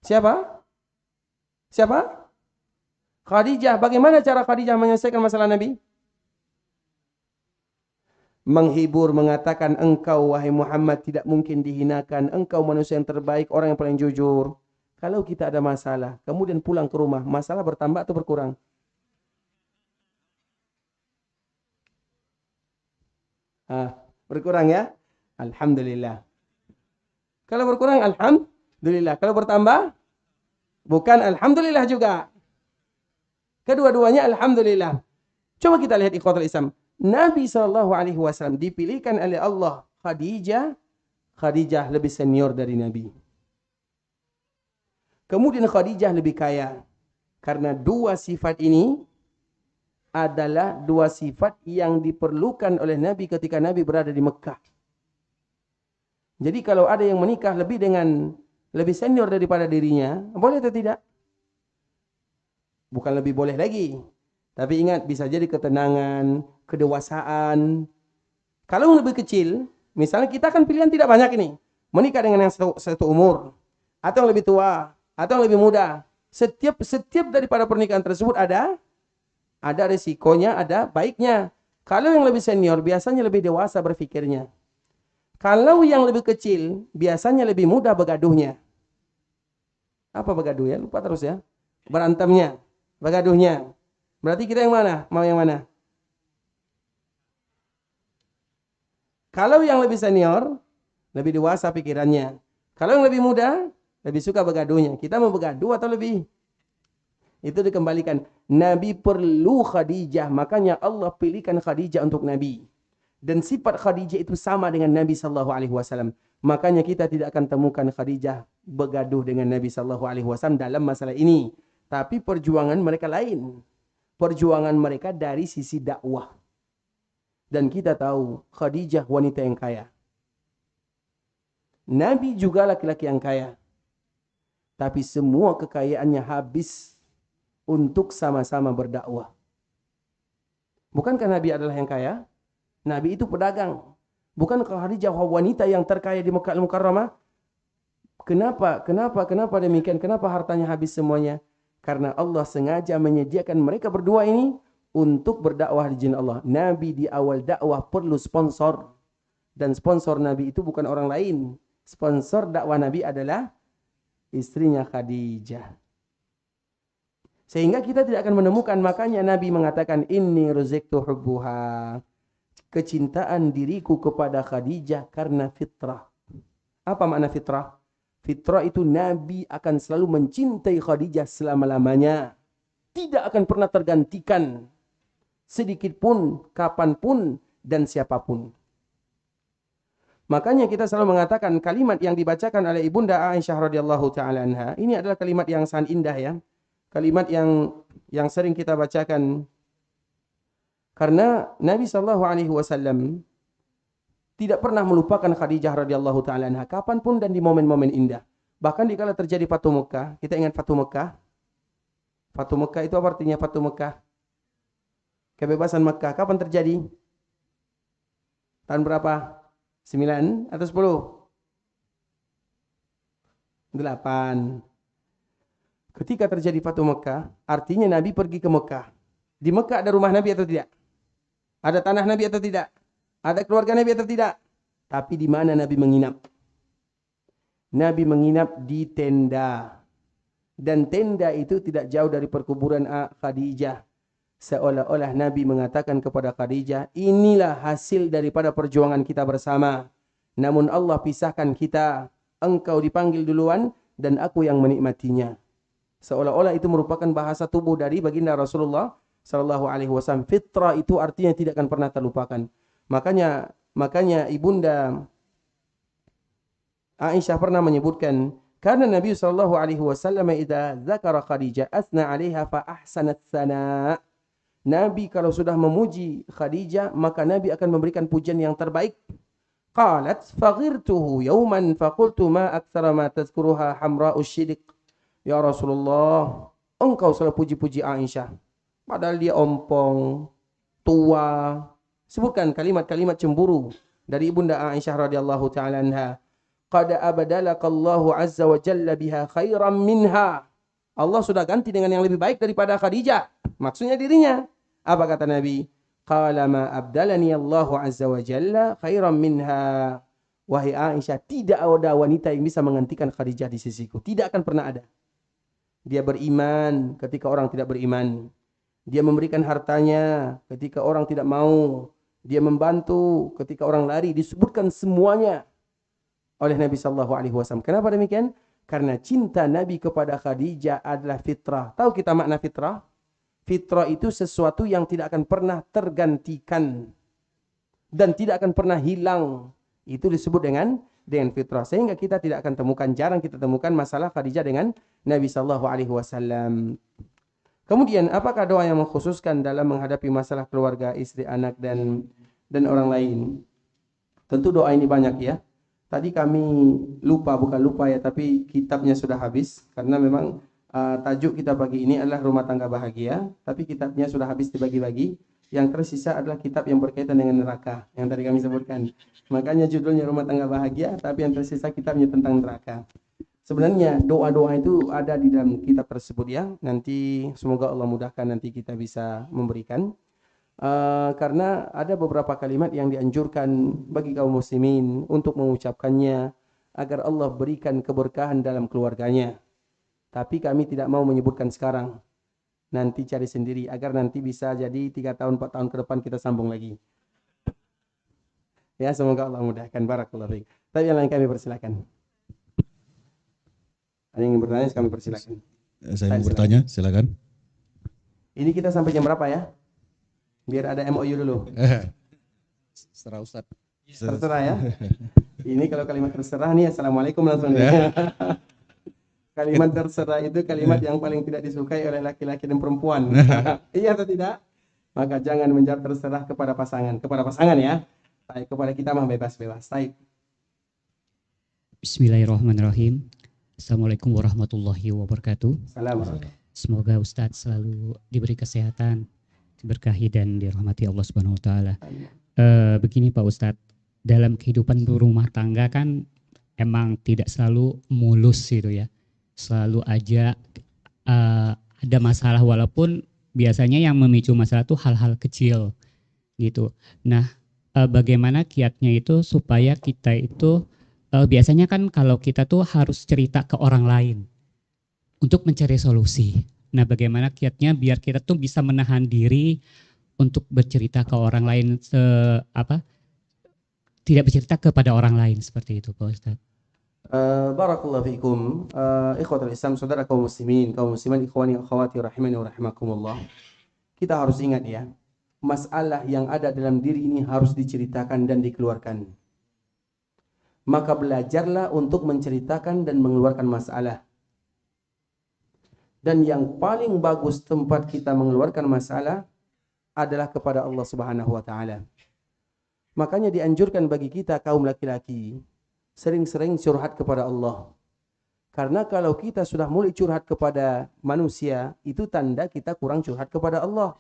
Siapa? Khadijah. Bagaimana cara Khadijah menyelesaikan masalah Nabi? Menghibur, mengatakan engkau wahai Muhammad tidak mungkin dihinakan, engkau manusia yang terbaik, orang yang paling jujur. Kalau kita ada masalah, kemudian pulang ke rumah, masalah bertambah atau berkurang? Berkurang ya? Alhamdulillah. Kalau berkurang alhamdulillah. Kalau bertambah bukan alhamdulillah juga. Kedua-duanya alhamdulillah. Coba kita lihat ikhwatul Islam. Nabi SAW dipilihkan oleh Allah Khadijah lebih senior dari Nabi. Kemudian Khadijah lebih kaya. Karena 2 sifat ini adalah 2 sifat yang diperlukan oleh Nabi ketika Nabi berada di Mekah. Jadi kalau ada yang menikah lebih senior daripada dirinya, boleh atau tidak? Bukan lebih boleh lagi. Tapi ingat, bisa jadi ketenangan, kedewasaan. Kalau lebih kecil, misalnya kita kan pilihan tidak banyak ini. menikah dengan yang satu umur, atau yang lebih tua, atau yang lebih muda. Setiap daripada pernikahan tersebut ada risikonya, ada baiknya. Kalau yang lebih senior biasanya lebih dewasa berfikirnya. Kalau yang lebih kecil biasanya lebih mudah begaduhnya. Apa begaduh ya? Lupa terus ya. Berantemnya, begaduhnya. Berarti kita yang mana? Mau yang mana? Kalau yang lebih senior, lebih dewasa pikirannya. Kalau yang lebih muda, lebih suka begaduhnya. Kita mau begaduh atau lebih? Itu dikembalikan. Nabi perlu Khadijah. Makanya Allah pilihkan Khadijah untuk Nabi. Dan sifat Khadijah itu sama dengan Nabi SAW. Makanya kita tidak akan temukan Khadijah bergaduh dengan Nabi SAW dalam masalah ini. Tapi perjuangan mereka lain. Perjuangan mereka dari sisi dakwah. Dan kita tahu Khadijah wanita yang kaya. Nabi juga laki-laki yang kaya. Tapi semua kekayaannya habis untuk sama-sama berdakwah. Bukankah Nabi adalah yang kaya? Nabi itu pedagang. Bukankah Khadijah wanita yang terkaya di Mekah Al-Mukarramah? Kenapa demikian? Kenapa hartanya habis semuanya? Karena Allah sengaja menyediakan mereka berdua ini untuk berdakwah di jalan Allah. Nabi di awal dakwah perlu sponsor. Dan sponsor Nabi itu bukan orang lain. Sponsor dakwah Nabi adalah istrinya Khadijah. Sehingga kita tidak akan menemukan, makanya Nabi mengatakan inni ruziktu hubbuha. Kecintaan diriku kepada Khadijah karena fitrah. Apa makna fitrah? Fitrah itu Nabi akan selalu mencintai Khadijah selama-lamanya. Tidak akan pernah tergantikan. Sedikit pun, kapanpun, dan siapapun. Makanya kita selalu mengatakan kalimat yang dibacakan oleh Ibunda Aisyah radhiyallahu taala anha, ini adalah kalimat yang sangat indah ya. Kalimat yang sering kita bacakan. Karena Nabi SAW tidak pernah melupakan Khadijah radhiyallahu taala anha kapanpun dan di momen-momen indah. Bahkan dikala terjadi Fatu Mekah, kita ingat Fatu Mekah. Fatu Mekah itu apa artinya Fatu Mekah? Kebebasan Mekah kapan terjadi? Tahun berapa? 9 atau 10? 8. Ketika terjadi Fatu Mekah, artinya Nabi pergi ke Mekah. Di Mekah ada rumah Nabi atau tidak? Ada tanah Nabi atau tidak? Ada keluarga Nabi atau tidak? Tapi di mana Nabi menginap? Nabi menginap di tenda. Dan tenda itu tidak jauh dari perkuburan Khadijah. Seolah-olah Nabi mengatakan kepada Khadijah, inilah hasil daripada perjuangan kita bersama. Namun Allah pisahkan kita. Engkau dipanggil duluan dan aku yang menikmatinya. Seolah-olah itu merupakan bahasa tubuh dari baginda Rasulullah SAW. Fitrah itu artinya tidak akan pernah terlupakan. Makanya Ibunda Aisyah pernah menyebutkan, karena Nabi SAW idza dzakara Khadijah asna 'alaiha fa ahsanat sana. Nabi kalau sudah memuji Khadijah, maka Nabi akan memberikan pujian yang terbaik. Qalat faghirtuhu yawman faqultu ma aktsara ma tazkuruha hamra'us syidiq. Ya Rasulullah, engkau selalu puji-puji Aisyah. Padahal dia ompong, tua. Sebutkan kalimat-kalimat cemburu dari Ibunda Aisyah radhiyallahu taala anha. Qad abadalakallahu azza wa jalla biha khairan minha. Allah sudah ganti dengan yang lebih baik daripada Khadijah. Maksudnya dirinya. Apa kata Nabi? Qala ma abdalani Allahu azza wa jalla khairan minha. Wahai Aisyah, tidak ada wanita yang bisa menggantikan Khadijah di sisiku. Tidak akan pernah ada. Dia beriman ketika orang tidak beriman. Dia memberikan hartanya ketika orang tidak mau. Dia membantu ketika orang lari. Disebutkan semuanya oleh Nabi SAW. Kenapa demikian? Karena cinta Nabi kepada Khadijah adalah fitrah. Tahu kita makna fitrah? Fitrah itu sesuatu yang tidak akan pernah tergantikan. Dan tidak akan pernah hilang. Itu disebut dengan fitrah. Sehingga kita tidak akan temukan, jarang kita temukan masalah Khadijah dengan Nabi SAW. Kemudian, apakah doa yang mengkhususkan dalam menghadapi masalah keluarga, istri, anak, dan orang lain? Tentu doa ini banyak ya. Tadi kami bukan lupa ya, tapi kitabnya sudah habis. Karena memang tajuk kita pagi ini adalah rumah tangga bahagia. Tapi kitabnya sudah habis dibagi-bagi. Yang tersisa adalah kitab yang berkaitan dengan neraka yang tadi kami sebutkan. Makanya judulnya Rumah Tangga Bahagia, tapi yang tersisa kitabnya tentang neraka. Sebenarnya doa-doa itu ada di dalam kitab tersebut ya. Nanti semoga Allah mudahkan nanti kita bisa memberikan. Karena ada beberapa kalimat yang dianjurkan bagi kaum muslimin untuk mengucapkannya agar Allah berikan keberkahan dalam keluarganya. Tapi kami tidak mau menyebutkan sekarang. Nanti cari sendiri agar nanti bisa jadi 3 tahun 4 tahun ke depan kita sambung lagi. Ya, semoga Allah mudahkan. Barakallahu fiik. Tapi yang lain kami persilakan. Ada yang ingin bertanya kami persilakan. Saya mau bertanya, silakan. Ini kita sampai jam berapa ya? Biar ada MOU dulu. Terserah Ustaz. Terserah ya. Ini kalau kalimat terserah nih, assalamualaikum langsung. Kalimat terserah itu kalimat yang paling tidak disukai oleh laki-laki dan perempuan. Iya atau tidak? Maka jangan menjawab terserah kepada pasangan. Kepada pasangan ya. Baik, kepada kita mah bebas-bebas. Baik. Bismillahirrahmanirrahim. Assalamualaikum warahmatullahi wabarakatuh. Salam. Semoga Ustadz selalu diberi kesehatan, diberkahi dan dirahmati Allah Subhanahu wa taala. Begini Pak Ustadz, dalam kehidupan berumah tangga kan emang tidak selalu mulus gitu ya. Selalu aja ada masalah, walaupun biasanya yang memicu masalah itu hal-hal kecil gitu. Nah, bagaimana kiatnya itu supaya kita itu biasanya kan kalau kita tuh harus cerita ke orang lain untuk mencari solusi. Nah, bagaimana kiatnya biar kita tuh bisa menahan diri untuk bercerita ke orang lain, tidak bercerita kepada orang lain seperti itu, Pak Ustadz. Barakallahu fiikum. Ikhwatul Islam, saudara kaum muslimin, kaum muslimat, ikhwani akhwati rahimani wa rahimakumullah. Kita harus ingat ya, masalah yang ada dalam diri ini harus diceritakan dan dikeluarkan. Maka belajarlah untuk menceritakan dan mengeluarkan masalah. Dan yang paling bagus tempat kita mengeluarkan masalah adalah kepada Allah Subhanahu wa taala. Makanya dianjurkan bagi kita kaum laki-laki sering-sering curhat kepada Allah. Karena kalau kita sudah mulai curhat kepada manusia, itu tanda kita kurang curhat kepada Allah.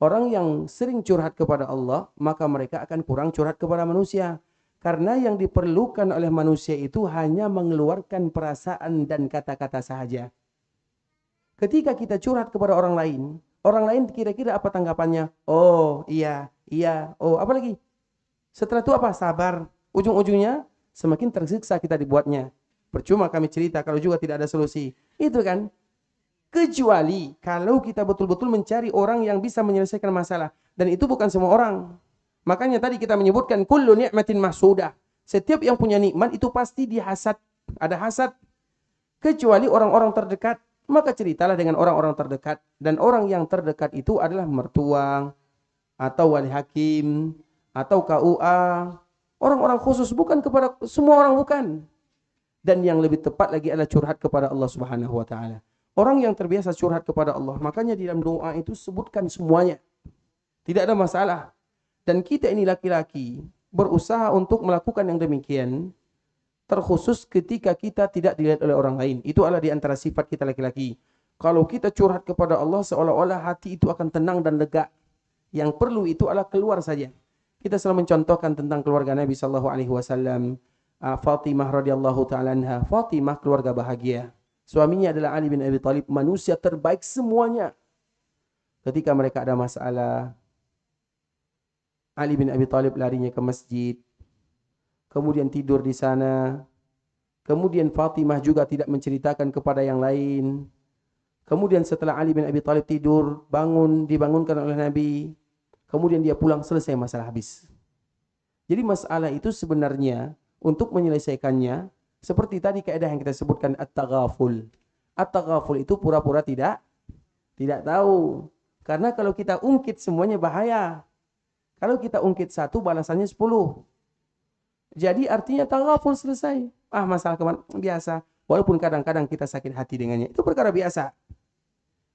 Orang yang sering curhat kepada Allah, maka mereka akan kurang curhat kepada manusia. Karena yang diperlukan oleh manusia itu hanya mengeluarkan perasaan dan kata-kata sahaja. Ketika kita curhat kepada orang lain kira-kira apa tanggapannya? Oh, iya, oh, apa lagi? Setelah itu apa? Sabar. Ujung-ujungnya semakin tersiksa kita dibuatnya. Percuma kami cerita kalau juga tidak ada solusi. Itu kan? Kecuali kalau kita betul-betul mencari orang yang bisa menyelesaikan masalah. Dan itu bukan semua orang. Makanya tadi kita menyebutkan kullu ni'matin mahsudah. Setiap yang punya nikmat itu pasti dihasad. Ada hasad. Kecuali orang-orang terdekat. Maka ceritalah dengan orang-orang terdekat. Dan orang yang terdekat itu adalah mertua, atau wali hakim, atau KUA. Orang-orang khusus, bukan kepada semua orang, bukan. Dan yang lebih tepat lagi adalah curhat kepada Allah Subhanahu wa taala. Orang yang terbiasa curhat kepada Allah, makanya di dalam doa itu sebutkan semuanya. Tidak ada masalah. Dan kita ini laki-laki berusaha untuk melakukan yang demikian, terkhusus ketika kita tidak dilihat oleh orang lain. Itu adalah di antara sifat kita laki-laki. Kalau kita curhat kepada Allah, seolah-olah hati itu akan tenang dan lega. Yang perlu itu adalah keluar saja. Kita selalu mencontohkan tentang keluarga Nabi SAW. Fatimah radhiyallahu ta'ala anha. Fatimah keluarga bahagia. Suaminya adalah Ali bin Abi Thalib, manusia terbaik semuanya. Ketika mereka ada masalah, Ali bin Abi Thalib larinya ke masjid. Kemudian tidur di sana. Kemudian Fatimah juga tidak menceritakan kepada yang lain. Kemudian setelah Ali bin Abi Thalib tidur, dibangunkan oleh Nabi. Kemudian dia pulang, selesai masalah habis. Jadi masalah itu sebenarnya untuk menyelesaikannya, seperti tadi kaidah yang kita sebutkan at-taghaful. At-taghaful itu pura-pura tidak tahu. Karena kalau kita ungkit semuanya bahaya. Kalau kita ungkit satu, balasannya 10. Jadi artinya taghaful, selesai. Masalah kemarin biasa. Walaupun kadang-kadang kita sakit hati dengannya. Itu perkara biasa.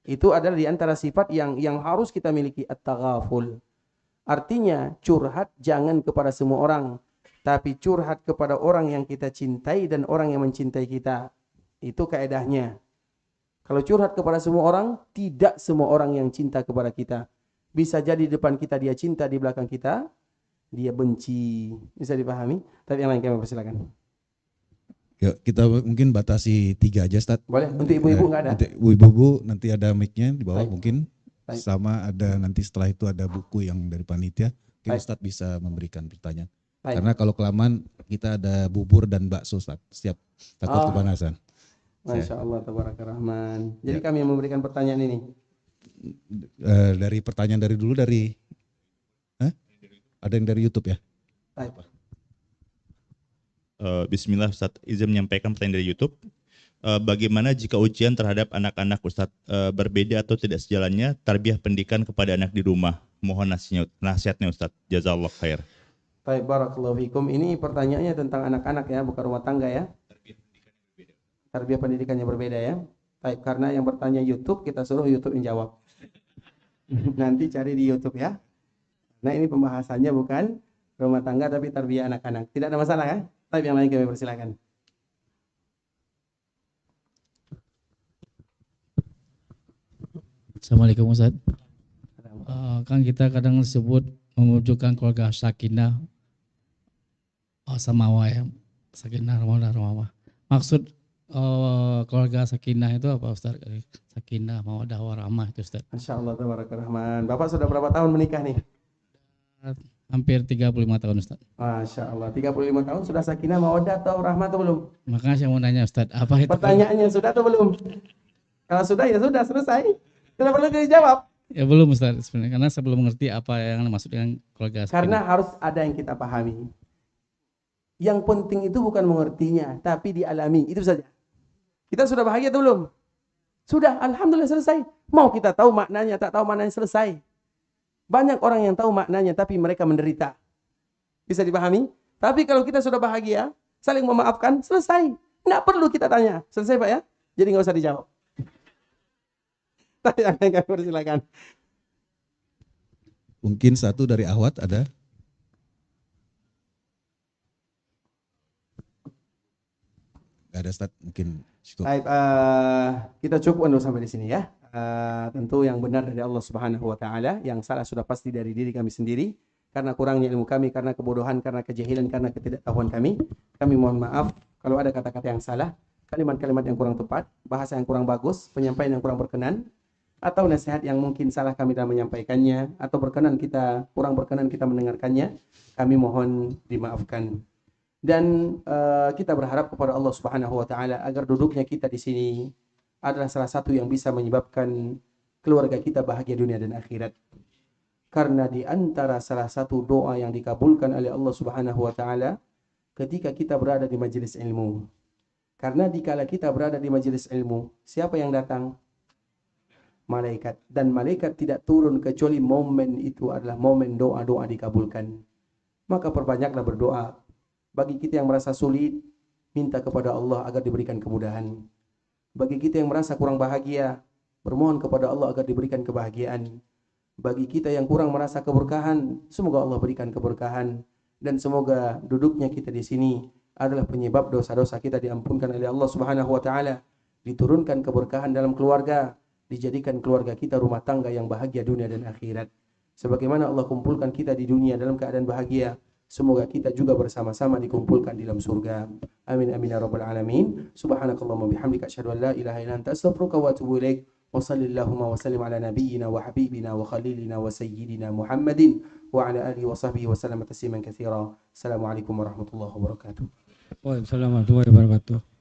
Itu adalah di antara sifat yang harus kita miliki, at-taghaful. Artinya curhat jangan kepada semua orang. Tapi curhat kepada orang yang kita cintai dan orang yang mencintai kita. Itu kaedahnya. Kalau curhat kepada semua orang, tidak semua orang yang cinta kepada kita. Bisa jadi di depan kita dia cinta, di belakang kita dia benci. Bisa dipahami? Tapi yang lain kami persilakan. Ya, kita mungkin batasi 3 aja, Ustaz. Boleh? Untuk ibu-ibu nggak ada? Nanti ibu-ibu nanti ada mic-nya di bawah Baik. mungkin. Baik. Sama ada nanti setelah itu ada buku yang dari panitia. Mungkin Baik. Ustaz bisa memberikan pertanyaan. Baik. Karena kalau kelamaan kita ada bubur dan bakso, Ustaz. Setiap takut Oh. kepanasan. Masya Allah, Tabarakallah Rahman. Jadi Ya. kami yang memberikan pertanyaan ini. Dari pertanyaan dari dulu dari ada yang dari YouTube ya? Baik. Bismillah Ustadz, izin menyampaikan pertanyaan dari YouTube. Bagaimana jika ujian terhadap anak-anak Ustadz berbeda atau tidak sejalannya tarbiyah pendidikan kepada anak di rumah? Mohon nasihatnya Ustadz. Jazakallah khair. Baik, barakallahu fikum. Ini pertanyaannya tentang anak-anak ya, bukan rumah tangga ya. Tarbiyah pendidikannya berbeda ya. Baik, karena yang bertanya YouTube, kita suruh YouTube yang jawab. Nanti cari di YouTube ya. Nah, ini pembahasannya bukan rumah tangga tapi tarbiyah anak-anak. Tidak ada masalah ya? Tapi yang lain kami persilakan. Assalamualaikum Ustaz. Kan kita kadang sebut mewujudkan keluarga sakinah samawah ya. Sakinah mawaddah. Maksud keluarga sakinah itu apa Ustaz? Sakinah mawaddah warahmah itu Ustaz. Masya Allah, tabarakallah rahman. Bapak sudah berapa tahun menikah nih? Hampir 35 tahun Ustaz. Masya Allah, 35 tahun sudah sakinah mawaddah atau rahmah atau belum? Makanya saya mau nanya Ustaz, apa itu? Pertanyaannya sudah atau belum? Kalau sudah ya sudah, selesai. Tidak perlu dijawab. Ya belum Ustaz sebenarnya, karena saya belum mengerti apa yang maksud dengan keluarga sakinah. Karena harus ada yang kita pahami. Yang penting itu bukan mengertinya, tapi dialami. Itu saja. Kita sudah bahagia atau belum? Sudah, alhamdulillah selesai. Mau kita tahu maknanya, tak tahu maknanya, selesai. Banyak orang yang tahu maknanya, tapi mereka menderita. Bisa dipahami? Tapi kalau kita sudah bahagia, saling memaafkan, selesai. Nggak perlu kita tanya. Selesai Pak ya? Jadi nggak usah dijawab. Tapi yang kami persilakan. Mungkin satu dari Ahwat ada. Gak ada Ustaz, mungkin cukup. Baik, kita cukup untuk sampai di sini ya. Tentu yang benar dari Allah Subhanahu wa taala, yang salah sudah pasti dari diri kami sendiri karena kurangnya ilmu kami, karena kebodohan, karena kejahilan, karena ketidaktahuan kami. Kami mohon maaf kalau ada kata-kata yang salah, kalimat-kalimat yang kurang tepat, bahasa yang kurang bagus, penyampaian yang kurang berkenan, atau nasihat yang mungkin salah kami dalam menyampaikannya, atau kurang berkenan kita mendengarkannya, kami mohon dimaafkan. Dan kita berharap kepada Allah Subhanahu wa taala agar duduknya kita di sini adalah salah satu yang bisa menyebabkan keluarga kita bahagia dunia dan akhirat. Karena di antara salah satu doa yang dikabulkan oleh Allah Subhanahu wa taala ketika kita berada di majelis ilmu. Karena dikala kita berada di majelis ilmu, siapa yang datang? Malaikat. Dan malaikat tidak turun kecuali momen itu adalah momen doa-doa dikabulkan. Maka perbanyaklah berdoa. Bagi kita yang merasa sulit, minta kepada Allah agar diberikan kemudahan. Bagi kita yang merasa kurang bahagia, bermohon kepada Allah agar diberikan kebahagiaan. Bagi kita yang kurang merasa keberkahan, semoga Allah berikan keberkahan. Dan semoga duduknya kita di sini adalah penyebab dosa-dosa kita diampunkan oleh Allah Subhanahu wa taala. Diturunkan keberkahan dalam keluarga, dijadikan keluarga kita rumah tangga yang bahagia dunia dan akhirat. Sebagaimana Allah kumpulkan kita di dunia dalam keadaan bahagia, semoga kita juga bersama-sama dikumpulkan di dalam surga. Amin amin ya rabbal alamin. Subhanakallahumma bihamdika asyhadu an la ilaha illa anta astaghfiruka wa atubu ilaik. Wa sallallahu wa sallim ala nabiyyina wa habibina wa khalilina wa sayyidina Muhammadin wa ala alihi wa sahbihi wa sallam tasliman katsira. Assalamualaikum warahmatullahi wabarakatuh. Waalaikumsalam warahmatullahi wabarakatuh.